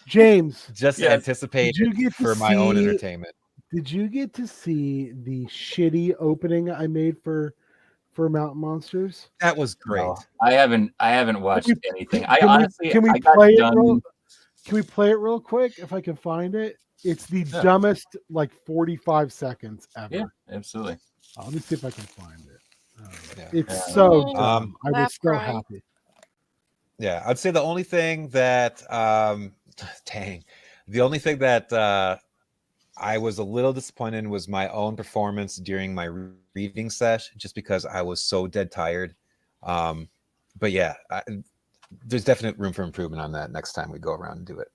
James, Just Yes. anticipate did you get to for my own see- entertainment. did you get to see the shitty opening I made for Mountain Monsters? That was great. No, I haven't watched we- anything. I can we- honestly can we I got play it done. real- Can we play it real quick if I can find it? It's the Yeah. dumbest, like 45 seconds ever. Yeah, absolutely. Let me see if I can find it. Yeah. It's Yeah. so Oh, dumb. I was laugh so cry. happy. Yeah, I'd say the only thing that the only thing that I was a little disappointed in was my own performance during my reading sesh, just because I was so dead tired. But yeah, there's definite room for improvement on that next time we go around and do it.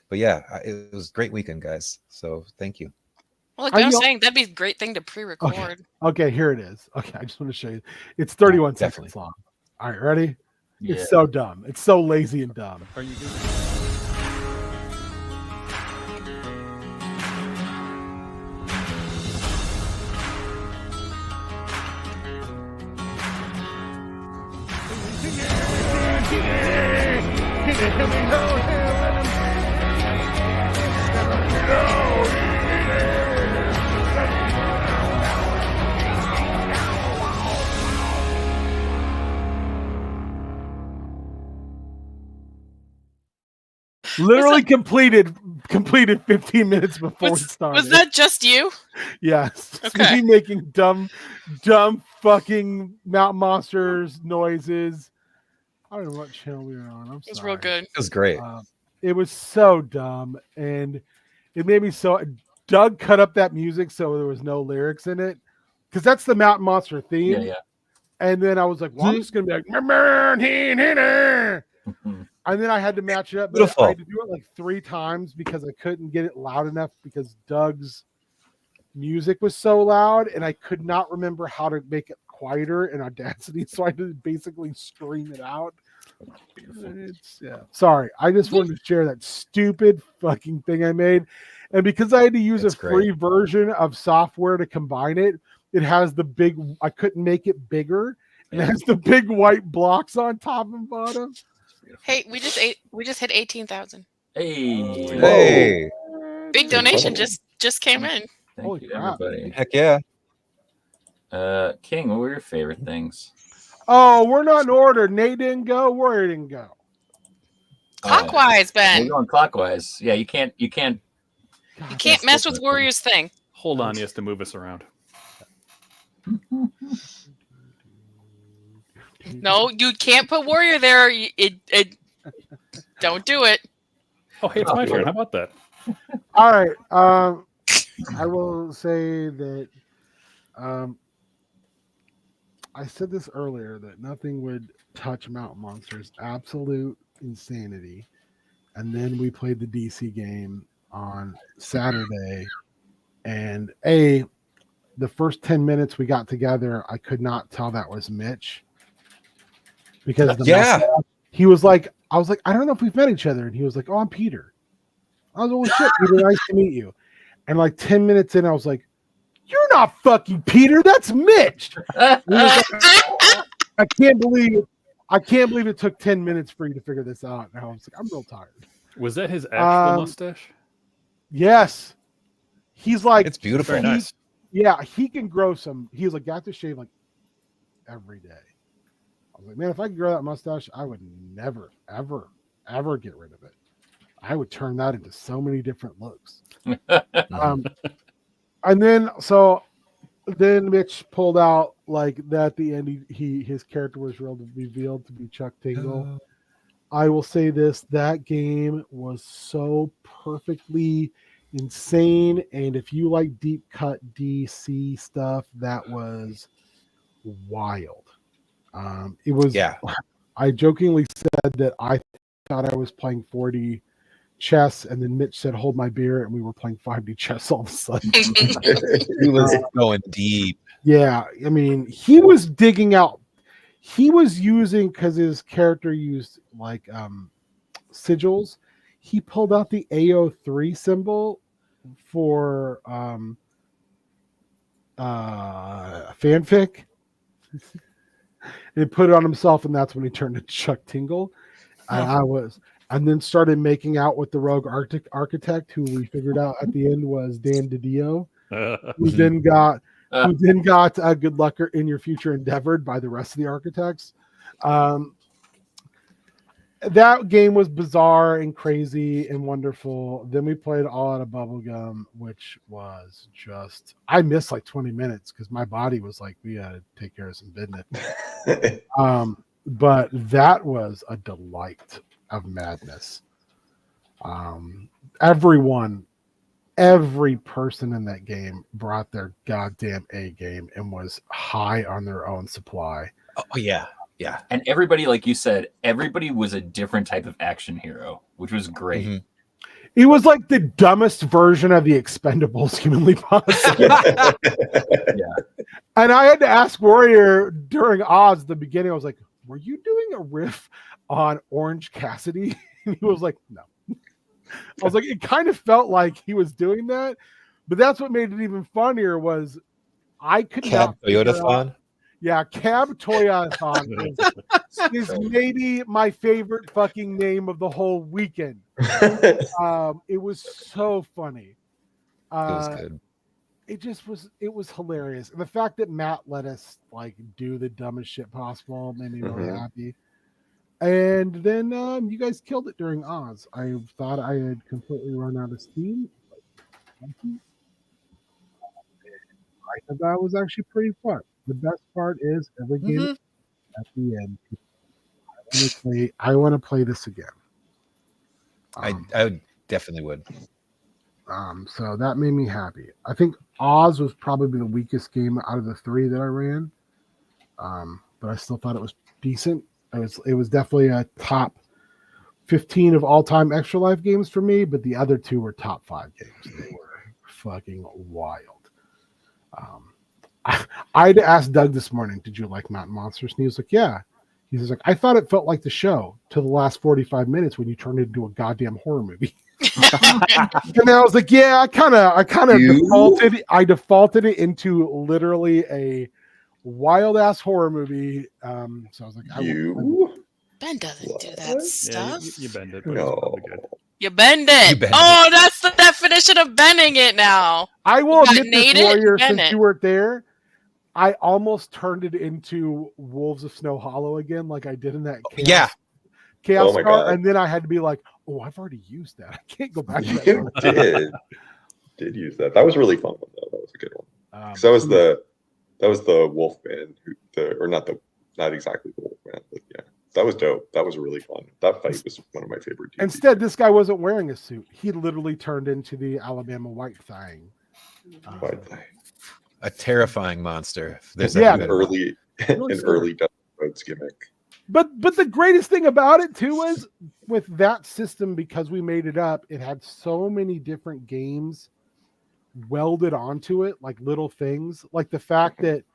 But yeah, it was a great weekend, guys. So thank you. Well, like I I was know- saying, that'd be a great thing to pre-record. Okay, here it is. Okay, I just want to show you. It's 31 definitely. seconds long. All right, ready? Yeah. It's so dumb. It's so lazy and dumb. Are you good? Literally completed 15 minutes before we started. Was that just you? Yes. Okay. Me making dumb fucking Mountain Monsters noises. I don't know what channel we were on. I'm It was sorry. real good. It was great. It was so dumb, and it made me so. Doug cut up that music so there was no lyrics in it, because that's the Mountain Monster theme. Yeah. And then I was like, well, I'm just gonna be like, And then I had to match it up. But Beautiful. I had to do it like 3 times because I couldn't get it loud enough because Doug's music was so loud and I could not remember how to make it quieter in Audacity. So I had to basically scream it out. Sorry. I just wanted to share that stupid fucking thing I made. And because I had to use That's a free version of software to combine it, it has the big, I couldn't make it bigger. And it has the big white blocks on top and bottom. Hey, we just hit 18,000. Hey, Hey, Big That's donation incredible. just came in. thank Holy you, crap. everybody. heck yeah. King, what were your favorite things? Oh, we're not in order. Nate didn't go. Warrior didn't go. Clockwise, We're Ben. going clockwise. Yeah, you can't. You God, can't mess with Warrior's thing. Hold on, he has to move us around. No, you can't put Warrior there. It don't do it. Oh, hey, it's my turn. How about that? all right. I will say that I said this earlier that nothing would touch Mountain Monsters. Absolute insanity. And then we played the DC game on Saturday. And the first 10 minutes we got together, I could not tell that was Mitch. Because he was like, I was like, I don't know if we've met each other. And he was like, oh, I'm Peter. I was like, oh shit, Peter, nice to meet you. And like 10 minutes in, I was like, you're not fucking Peter, that's Mitch. And he was like, I can't believe it took 10 minutes for you to figure this out. And I was like, I'm real tired. Was that his actual mustache? Yes. He's like, It's beautiful. Very nice. yeah, he can grow some. He was like, got to shave like every day. I was like, man, if I could grow that mustache, I would never, ever, ever get rid of it. I would turn that into so many different looks. And then Mitch pulled out like that at the end. His character was revealed to be Chuck Tingle. I will say this: that game was so perfectly insane, and if you like deep cut DC stuff, that was wild. It was. Yeah. I jokingly said that I thought I was playing 4D chess, and then Mitch said, "Hold my beer," and we were playing 5D chess all of a sudden. He was going deep. Yeah, I mean, he was digging out. He was using, because his character used like sigils. He pulled out the AO3 symbol for fanfic and put it on himself, and that's when he turned to Chuck Tingle. And then started making out with the rogue architect, who we figured out at the end was Dan DiDio, who then got good luck in your future endeavored by the rest of the architects. That game was bizarre and crazy and wonderful. Then we played All Out of Bubblegum, which was just, I missed like 20 minutes because my body was like, we got to take care of some business. But that was a delight of madness. Every person in that game brought their goddamn A game and was high on their own supply. Oh yeah. Yeah. And everybody, like you said, everybody was a different type of action hero, which was great. Mm-hmm. It was like the dumbest version of the Expendables humanly possible. Yeah. And I had to ask Warrior during Oz at the beginning, I was like, were you doing a riff on Orange Cassidy? And he was like, no. I was like, it kind of felt like he was doing that, but that's what made it even funnier was I could Cab not Toyota-thon. Yeah, Cab Toyota-thon is maybe my favorite fucking name of the whole weekend. It was so funny. It was good. It was hilarious. And the fact that Matt let us like do the dumbest shit possible made me really happy. And then you guys killed it during Oz. I thought I had completely run out of steam. I thought that was actually pretty fun. The best part is every game at the end. I want to play this again. I definitely would. So that made me happy. I think Oz was probably the weakest game out of the 3 that I ran. But I still thought it was decent. It was definitely a top 15 of all-time Extra Life games for me, but the other two were top 5 games. They were fucking wild. I had to ask Doug this morning, did you like Mountain Monsters? And he was like, yeah. He was like, I thought it felt like the show to the last 45 minutes when you turned it into a goddamn horror movie. And I was like, yeah, I kind of defaulted it into literally a wild ass horror movie. So I was like, Ben doesn't do that What? stuff. You bend it, but it's No. probably good. You bend it. You bend Oh, that's the definition of bending it now. I will You got admit this, Nate it, Warrior, bend since it. you weren't there, I almost turned it into Wolves of Snow Hollow again, like I did in that Chaos Oh my Scar, God. and then I had to be like, oh, I've already used that. I can't go back to that. You did use that. That was a really fun one though. That was a good one. So that was the Wolfman, not exactly the Wolfman, but yeah, that was dope. That was really fun. That fight was one of my favorite. D&D Instead, this guy wasn't wearing a suit. He literally turned into the Alabama White Thing. fights. A terrifying monster. If there's Yeah. any An bit of it. early Dustin Rhodes gimmick. But the greatest thing about it too was with that system, because we made it up, it had so many different games welded onto it, like little things, like the fact that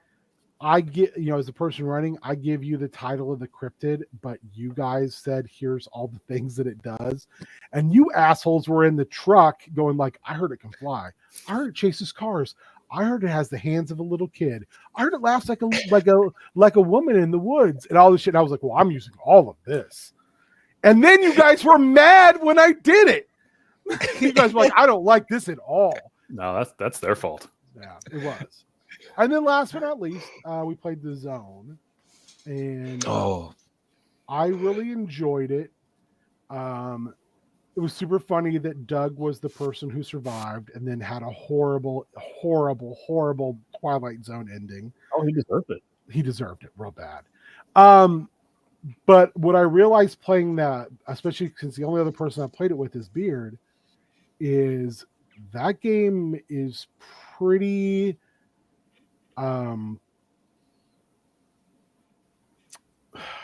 I get, as the person running, I give you the title of the cryptid, but you guys said, here's all the things that it does. And you assholes were in the truck going like, I heard it can fly. I heard it chases cars. I heard it has the hands of a little kid. I heard it laughs like a woman in the woods and all this shit. And I was like, well, I'm using all of this. And then you guys were mad when I did it. You guys were like, I don't like this at all. No, that's their fault. Yeah, it was. And then last but not least, we played The Zone. And I really enjoyed it. It was super funny that Doug was the person who survived and then had a horrible, horrible, horrible Twilight Zone ending. Oh, he deserved it. He deserved it real bad. But what I realized playing that, especially since the only other person I played it with is Beard, is that game is pretty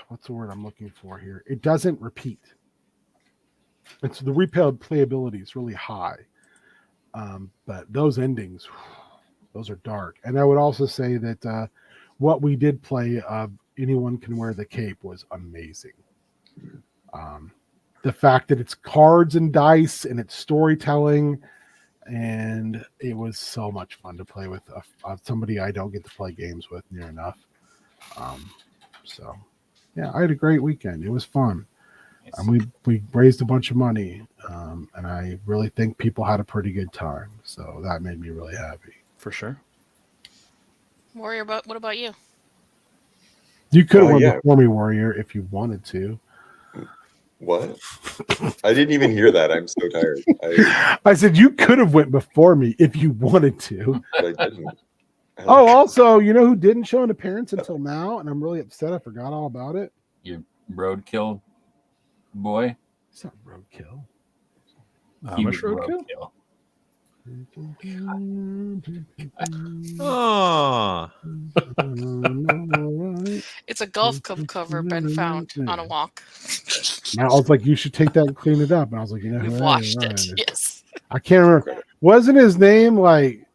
what's the word I'm looking for here? It doesn't repeat. And so the replayability is really high. But those endings, those are dark. And I would also say that what we did play of Anyone Can Wear the Cape was amazing. The fact that it's cards and dice and it's storytelling, and it was so much fun to play with somebody I don't get to play games with near enough. So yeah, I had a great weekend. It was fun. And we raised a bunch of money, and I really think people had a pretty good time. So that made me really happy. For sure. Warrior, what about you? You could have went yeah. before me, Warrior, if you wanted to. What? I didn't even hear that. I'm so tired. I said you could have went before me if you wanted to. But I didn't. Oh, also, you know who didn't show an appearance until now, and I'm really upset. I forgot all about it. Your roadkill boy. It's not roadkill. How He much was roadkill? Oh, It's a golf club cover Ben found on a walk. And I was like, you should take that and clean it up. And I was like, We've who washed that it. is? Yes. I can't remember. Wasn't his name like?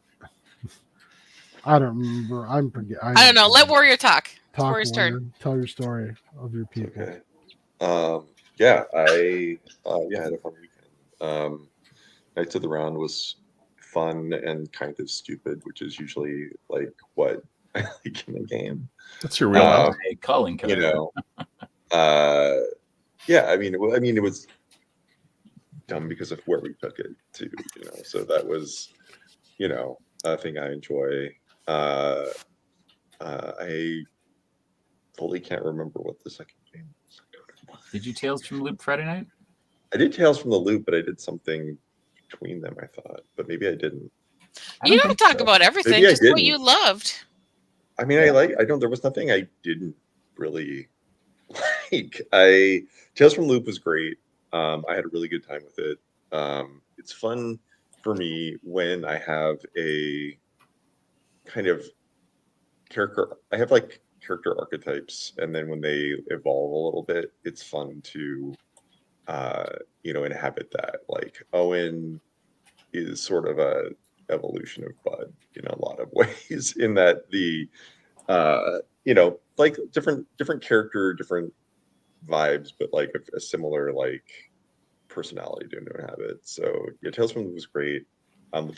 I don't remember. I don't know. Let Warrior talk. It's talk. Warrior's turn. Tell your story of your people. Okay. Yeah, I had a fun weekend. Knights of the Round was fun and kind of stupid, which is usually like what I like in a game. That's your real Hey, calling card. You know, yeah. I mean, it was dumb because of where we took it to. You know, so that was, a thing I enjoy. I fully can't remember what the second game was. Did you Tales from the Loop Friday night? I did Tales from the Loop, but I did something between them, I thought. But maybe I didn't. You don't talk about everything, Maybe I just what didn't. you loved. I mean, there was nothing I didn't really like. Tales from the Loop was great. I had a really good time with it. It's fun for me when I have a kind of character. I have like character archetypes, and then when they evolve a little bit, it's fun to inhabit that. Like Owen is sort of a evolution of Bud in a lot of ways, in that the like different character, different vibes, but like a similar like personality to inhabit. So yeah, Tales from the Loop was great. The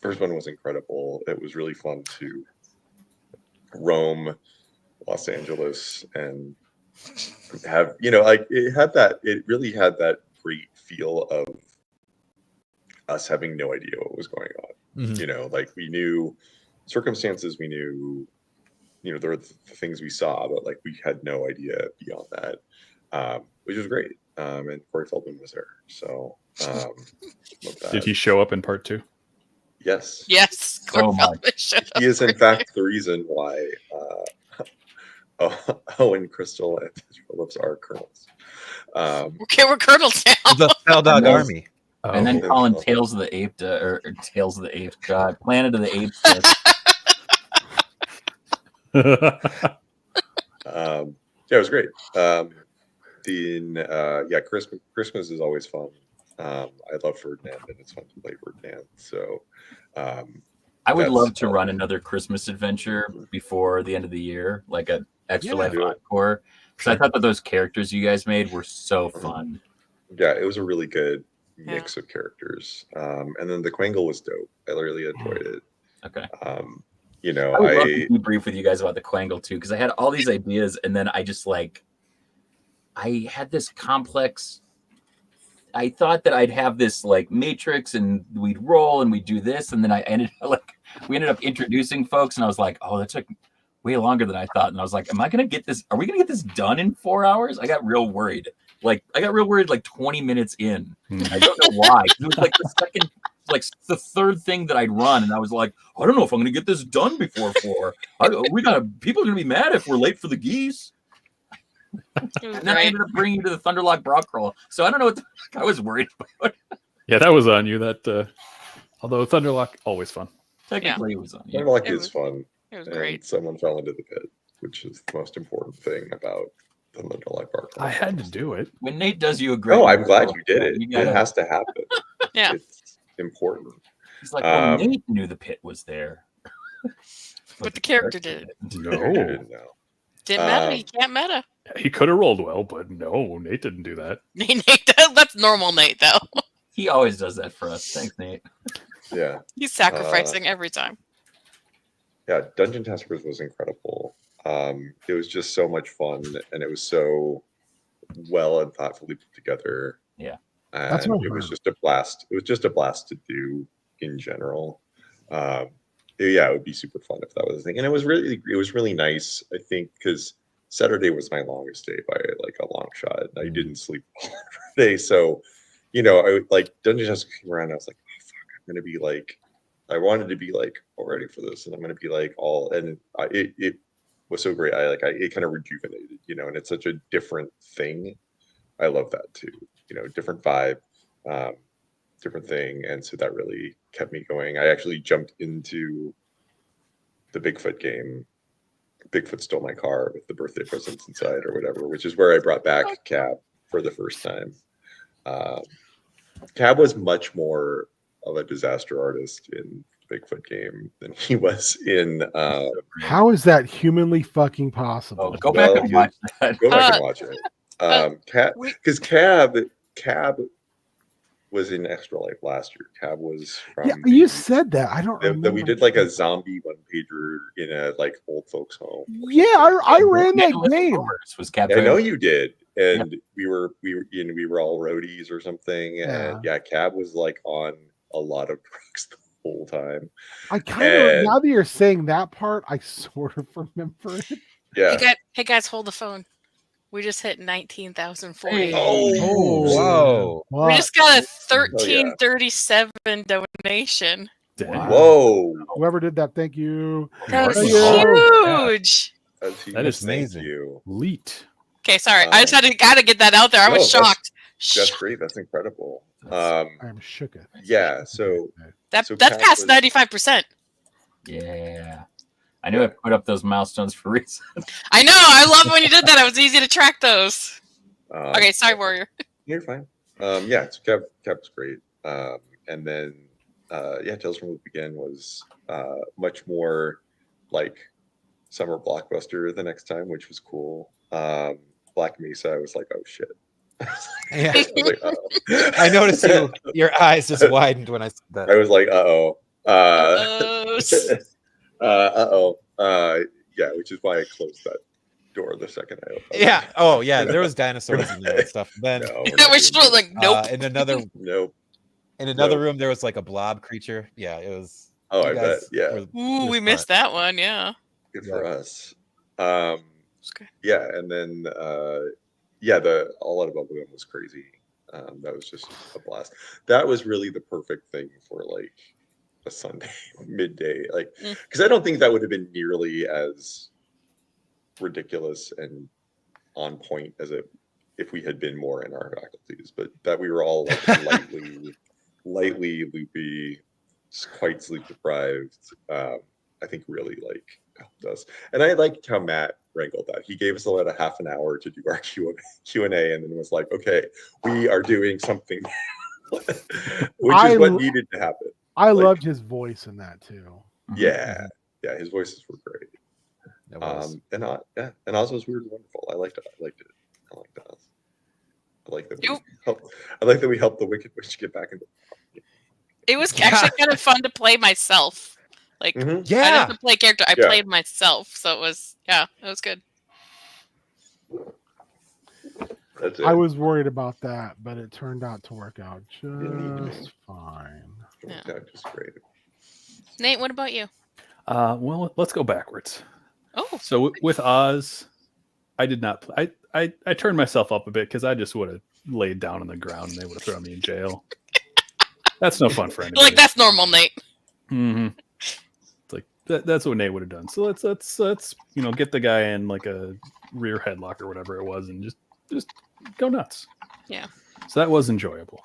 first one was incredible. It was really fun to roam Los Angeles and have it really had that great feel of us having no idea what was going on. Mhm. Like we knew circumstances, we knew there were the things we saw, but like we had no idea beyond that, which was great. And Corey Feldman was there, so love that. Did he show up in part 2? Yes, Yes, So Corey much. Feldman showed up. he is in fact the reason why Owen, Crystal, and Phillips are colonels. Okay, we're colonels now. The Cell Dog And then- Army. And then Oh. calling Tales of the Ape, or Tales of the Ape, God, Planet of the Apes. Yeah, it was great. Christmas is always fun. I love Ferdinand, and it's fun to play Ferdinand. So, I would That's love to fun. run another Christmas adventure before the end of the year, like an Extra Yeah. Life Do it. Encore. Because I thought that those characters you guys made were so fun. yeah, it was a really good mix of characters. And then the Quangle was dope. I really enjoyed it. Okay. I I would love to debrief with you guys about the Quangle too, because I had all these ideas, and then I just I had this complex. I thought that I'd have this like matrix, and we'd roll, and we'd do this, and then we ended up introducing folks, and I was like, oh, that took way longer than I thought, and I was like, am I gonna get this? Are we gonna get this done in 4 hours? I got real worried. Like 20 minutes in. I don't know why. It was like the second. Like the third thing that I'd run, and I was like, I don't know if I'm going to get this done before 4. People are going to be mad if we're late for the geese. And then I Right. ended up bringing you to the Thunderlock Brock Crawl. So I don't know what the fuck I was worried about. Yeah, that was on you. That although Thunderlock always fun. Technically, it was on you. Thunderlock It is was- fun, It was and great. someone fell into the pit, which is the most important thing about the Thunderlock Park. I had to do it. When Nate does you a great, No, I'm glad you did it. You It gotta- has to happen. Yeah. It's important. He's like, well, Um, Nate knew the pit was there, But the character did. No, I didn't know. Didn't matter. Um, You can't meta. he could have rolled well, but no, Nate didn't do that. Nate that's normal Nate though. He always does that for us. Thanks, Nate. Yeah. He's sacrificing every time. Yeah, Dungeon Task Force was incredible. It was just so much fun, and it was so well and thoughtfully put together. Yeah. That's And what I it was heard. just a blast. It was just a blast to do in general. Yeah, it would be super fun if that was a thing. And it was really nice, I think, because Saturday was my longest day by like a long shot. I didn't sleep all day. So, I like Dungeon Task came around, I was like, oh, fuck, I'm gonna be like, I wanted to be like all ready for this, and I'm gonna be like all, and it was so great. It kind of rejuvenated, and it's such a different thing. I love that too, different vibe, different thing, and so that really kept me going. I actually jumped into the Bigfoot game. Bigfoot stole my car with the birthday presents inside, or whatever, which is where I brought back Cab for the first time. Cab was much more of a disaster artist in the Bigfoot game than he was in. How is that humanly fucking possible? Oh, go back Well, and you- watch that. Go back and watch it. Because Cab was in Extra Life last year. Cab was from Yeah, you said that. I don't remember. that we did like a zombie one pager in a like old folks home. Yeah, I ran that Nicholas game. Roberts was Cap I know Trailer. you did, and we were all roadies or something, and yeah, Cab was like on a lot of drugs the whole time. I kind of And- now that you're saying that part, I sort of remember it. Yeah. Hey guys, hold the phone. We just hit 19,040. Oh, Whoa. We What? just got a Oh, yeah. 1337 donation. Dang. Whoa, Whoever did that, thank you. That was Thank you. huge. That is thank amazing. you. Leet. Okay, sorry. I just gotta get that out there. I was No, that's- shocked. That's great. That's incredible. I am shook it. Yeah. So That's so that's Kat past was- 95%. Yeah. I knew I put up those milestones for a reason. I know. I love when you did that. It was easy to track those. um, Okay, sorry, Warrior. You're fine. Yeah, it's Cap's great. And then Tales from the Loop again was much more like summer blockbuster the next time, which was cool. Black Mesa, I was like, oh shit. Yeah. I was like, uh-oh. I noticed your eyes just widened when I said that. I was like, uh-oh. Uh-oh. Yeah, which is why I closed that door the second I opened. Yeah. Oh, yeah. There was dinosaurs in there and stuff. Then No, we're Yeah, not we're doing still that. like, nope. in another Nope. room, Nope. there was like a blob creature. Yeah, it was. Oh, you I bet. guys Yeah. were- Ooh, we smart. missed that one. Yeah. Good Yeah. for us. It's good. Yeah, and then the All Out of Bubblegum was crazy. That was just a blast. That was really the perfect thing for like a Sunday midday, like because I don't think that would have been nearly as ridiculous and on point as if we had been more in our faculties, but that we were all like lightly loopy, quite sleep deprived. I think really like helped us. And I liked how Matt wrangled that. He gave us about a half an hour to do our Q&A and then was like, okay, we are doing something, which is what needed to happen. I Like- loved his voice in that too. Yeah. Yeah, his voices were great. It was. And Oz was weird and wonderful. I liked it. I liked Oz. I like that we helped the Wicked Witch get back into. It was actually kind of fun to play myself. Like, Mhm. I Yeah. didn't play a character. I Yeah. played myself. So it was good. That's it. I was worried about that, but it turned out to work out Yeah. just fine. That was just great. Nate, what about you? Well, let's go backwards. Oh, So with Oz, I did not. I turned myself up a bit because I just would have laid down on the ground and they would have thrown me in jail. That's no fun for anybody. like that's normal, Nate. Mm-hmm. It's like that's what Nate would have done. So let's get the guy in like a rear headlock or whatever it was and just go nuts. Yeah. So that was enjoyable.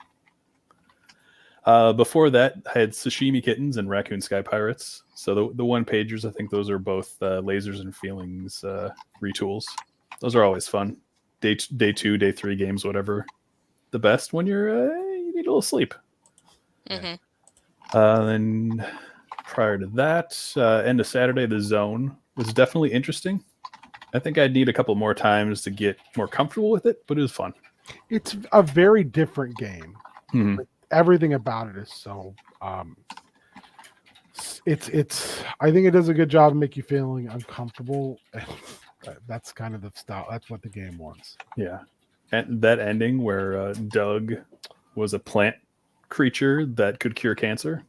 Before that, I had Sashimi Kittens and Raccoon Sky Pirates. So the one pagers, I think those are both Lasers and Feelings retools. Those are always fun. Day 2, day 3 games, whatever. The best when you need a little sleep. Mm-hmm. Then prior to that, end of Saturday, The Zone was definitely interesting. I think I'd need a couple more times to get more comfortable with it, but it was fun. It's a very different game. Mhm. Everything about it is so it's I think it does a good job of make you feeling uncomfortable. That's kind of the style. That's what the game wants. Yeah. And that ending where Doug was a plant creature that could cure cancer.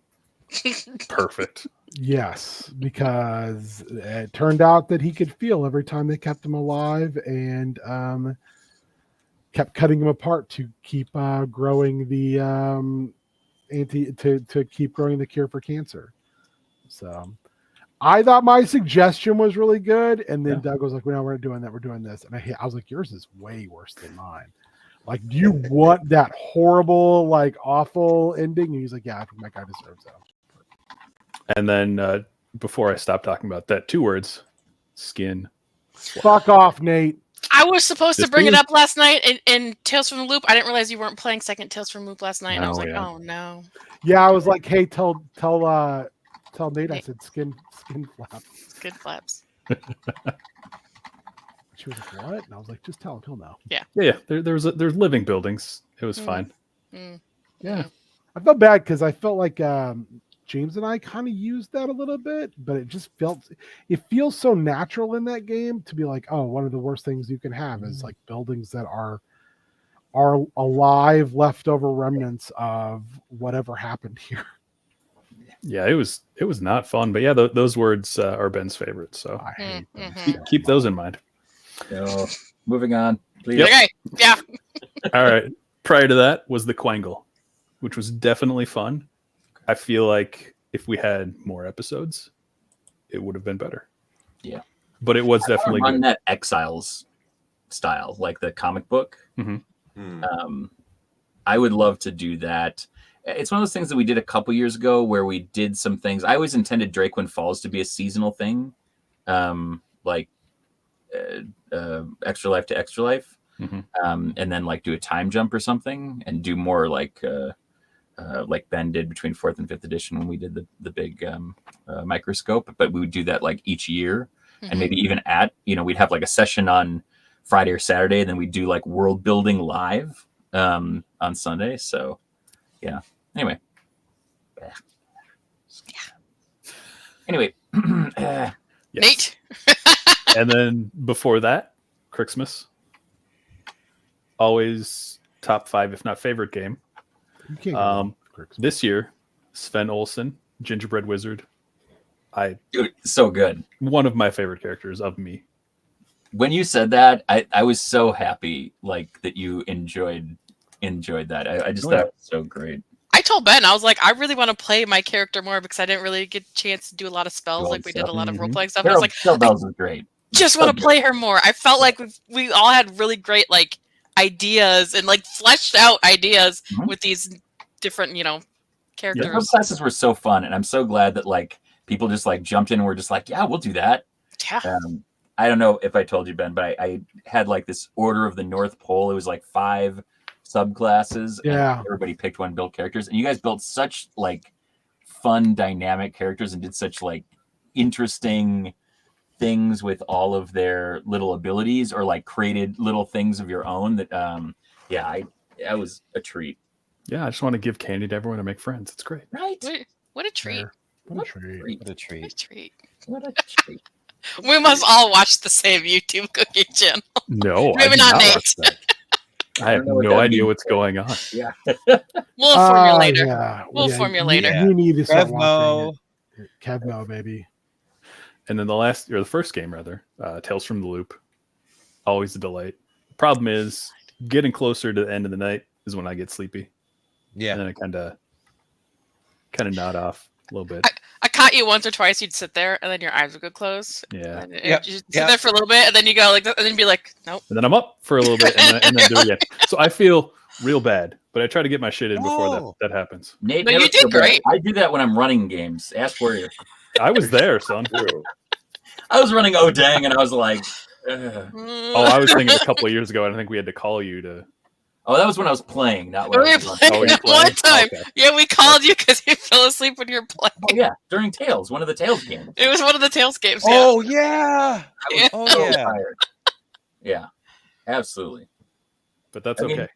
Perfect. Yes, because it turned out that he could feel every time they kept him alive and kept cutting him apart to keep growing the to keep growing the cure for cancer. So I thought my suggestion was really good, and then Doug was like, "No, we're not doing that. We're doing this." And I was like, "Yours is way worse than mine. Like, do you want that horrible, like, awful ending?" And he's like, "Yeah, I think that guy deserves that." And then before I stop talking about that, 2 words: skin. Fuck off, Nate. I was supposed to Just bring it me. up last night in Tales from the Loop. I didn't realize you weren't playing second Tales from the Loop last night. And I was Oh, like, yeah. oh no. Yeah, I was like, "Hey, tell Nate." I said, "Skin flap." Good flaps. She was like, "What?" And I was like, "Just tell him. He'll know." Yeah. There's living buildings. It was fine. Mm. Yeah, I felt bad because I felt like James and I kind of used that a little bit, but it feels so natural in that game to be like, oh, one of the worst things you can have is like buildings that are alive, leftover remnants of whatever happened here. Yeah, it was not fun, but yeah, those words are Ben's favorite. So I hate them. Mhm. keep those in mind. So, moving on, please. Yep. Okay. Yeah. All right. Prior to that was the Quangle, which was definitely fun. I feel like if we had more episodes, it would have been better. Yeah. But it was definitely Run good. that Exiles style, like the comic book. Hmm. I would love to do that. It's one of those things that we did a couple years ago where we did some things. I always intended Drakewind Falls to be a seasonal thing, like Extra Life to Extra Life. and then like do a time jump or something, and do more like Ben did between 4th and 5th edition when we did the big microscope. But we would do that like each year, and maybe even we'd have like a session on Friday or Saturday, and then we'd do like world building live on Sunday. So yeah. Anyway. Yes. Nate. And then before that, Christmas. Always top 5, if not favorite game. You can't go wrong with Christmas. This year, Sven Olsen, Gingerbread Wizard. Dude, so good. One of my favorite characters of me. When you said that, I was so happy like that you enjoyed that. I just thought it was so great. I told Ben, I was like, I really want to play my character more because I didn't really get a chance to do a lot of spells. Like we did a lot of role playing stuff. I was like, Carol Bells was great. just want to play her more. I felt like we all had really great like ideas and like fleshed out ideas with these different, characters. Yeah, those classes were so fun, and I'm so glad that like people just like jumped in and were just like, yeah, we'll do that. Yeah. I don't know if I told you, Ben, but I had like this Order of the North Pole. It was like 5 subclasses. Yeah. And everybody picked one, built characters, and you guys built such like fun, dynamic characters and did such like interesting things with all of their little abilities, or like created little things of your own that that was a treat. Yeah, I just want to give candy to everyone to make friends. It's great. Right. What a treat. What a treat. What a treat. What a treat. What a treat. We must all watch the same YouTube cooking channel. No, Maybe I did not Nate. watch that. I have know what no that idea means. what's going on. Yeah. We'll inform you later. Yeah. We'll inform you later. You need to start Kevmo. watching it. Kevmo, baby. And then the first game rather, Tales from the Loop. Always a delight. Problem is, getting closer to the end of the night is when I get sleepy. Yeah. And then I kind of nod off a little bit. I caught you once or twice. You'd sit there, and then your eyes would go close. Yeah. And Yep. you'd sit there for a little bit, and then you go like, and then you'd be like, nope. And then I'm up for a little bit and then do it again. So I feel real bad, but I try to get my shit in before Whoa. that happens. Nate, No, never you did feel bad. great. I do that when I'm running games. Ask Warrior. I was there, son. True. I was running Oh Dang, and I was like, ugh. Oh, I was thinking a couple of years ago, and I think we had to call you to. Oh, that was when I was playing, not when We I were was running. playing Oh, you that playing? one time. Okay. Yeah, we called you because you fell asleep when you were playing. Oh yeah, during Tales, one of the Tales games. It was one of the Tales games. Yeah. Oh yeah. Yeah. Oh So yeah. tired. Yeah, absolutely. But that's I mean, okay.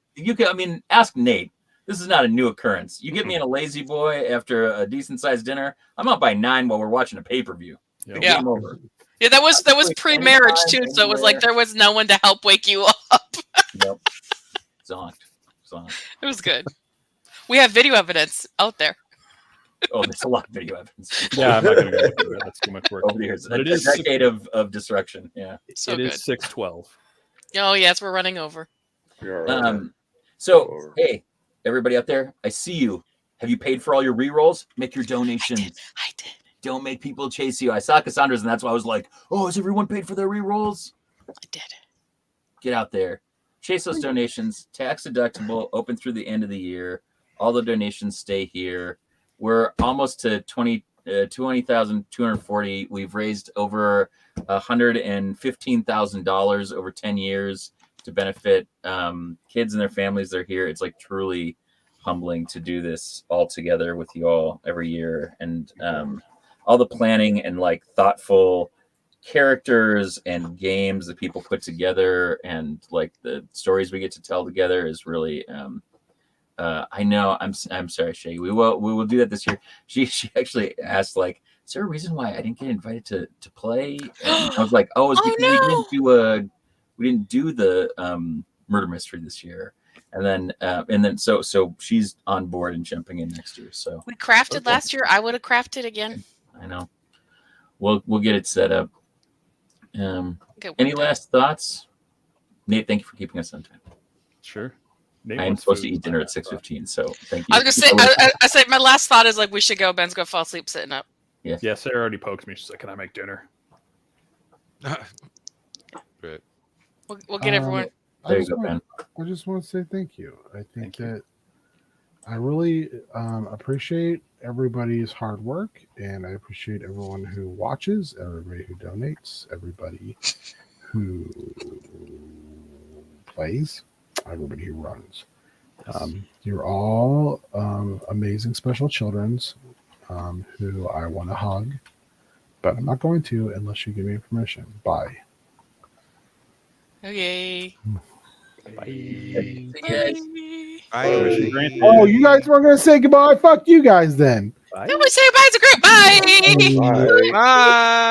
ask Nate. This is not a new occurrence. You get me in a lazy boy after a decent sized dinner. I'm up by 9 while we're watching a pay-per-view. Yep. Yeah. Game over. Yeah, that was Like, pre-marriage too, anytime, so it was like anywhere. there was no one to help wake you up. Yep. Zonked. It was good. We have video evidence out there. Oh, there's a lot of video evidence. Yeah, I'm not going to go through that. That's too much work. Over the years. But it a is decade of destruction. Yeah. So it good. is 6:12. Oh yes, we're running over. We are So hey, everybody out there, I see you. Have you paid for all your rerolls? Make your donations. I did. Don't make people chase you. I saw Cassandra's, and that's why I was like, oh, has everyone paid for their rerolls? I did. Get out there. Chase those donations. Tax deductible, open through the end of the year. All the donations stay here. We're almost to 20,240. We've raised over $115,000 over 10 years to benefit kids and their families that are here. It's like truly humbling to do this all together with you all every year. And all the planning and like thoughtful characters and games that people put together and like the stories we get to tell together is really I know I'm sorry, Shay. We will do that this year. She actually asked like, is there a reason why I didn't get invited to play? And I was like, oh, it's Oh, because no. we didn't do the murder mystery this year. And then so she's on board and jumping in next year. So We crafted Okay. last year. I would have crafted again. I know we'll get it set up. Okay, Any last thoughts? Nate, thank you for keeping us on time. Sure. Nate I am wants supposed to food. eat dinner at 6:15, so thank you. I was gonna say. I said my last thought is like we should go. Ben's gonna fall asleep sitting up. Yeah, Sarah already poked me. She's like, "Can I make dinner?" Great. We'll get everyone. There you go, Ben. I just want to say thank you. I think Thank you. that I really appreciate everybody's hard work, and I appreciate everyone who watches, everybody who donates, everybody who plays, everybody who runs. You're all amazing special childrens who I want to hug, but I'm not going to unless you give me permission. Bye. Okay. Hey, Bye. guys. Permission granted. Oh, you guys weren't going to say goodbye? Fuck you guys then. Bye. Then we say bye as a group. Bye. Bye. Bye.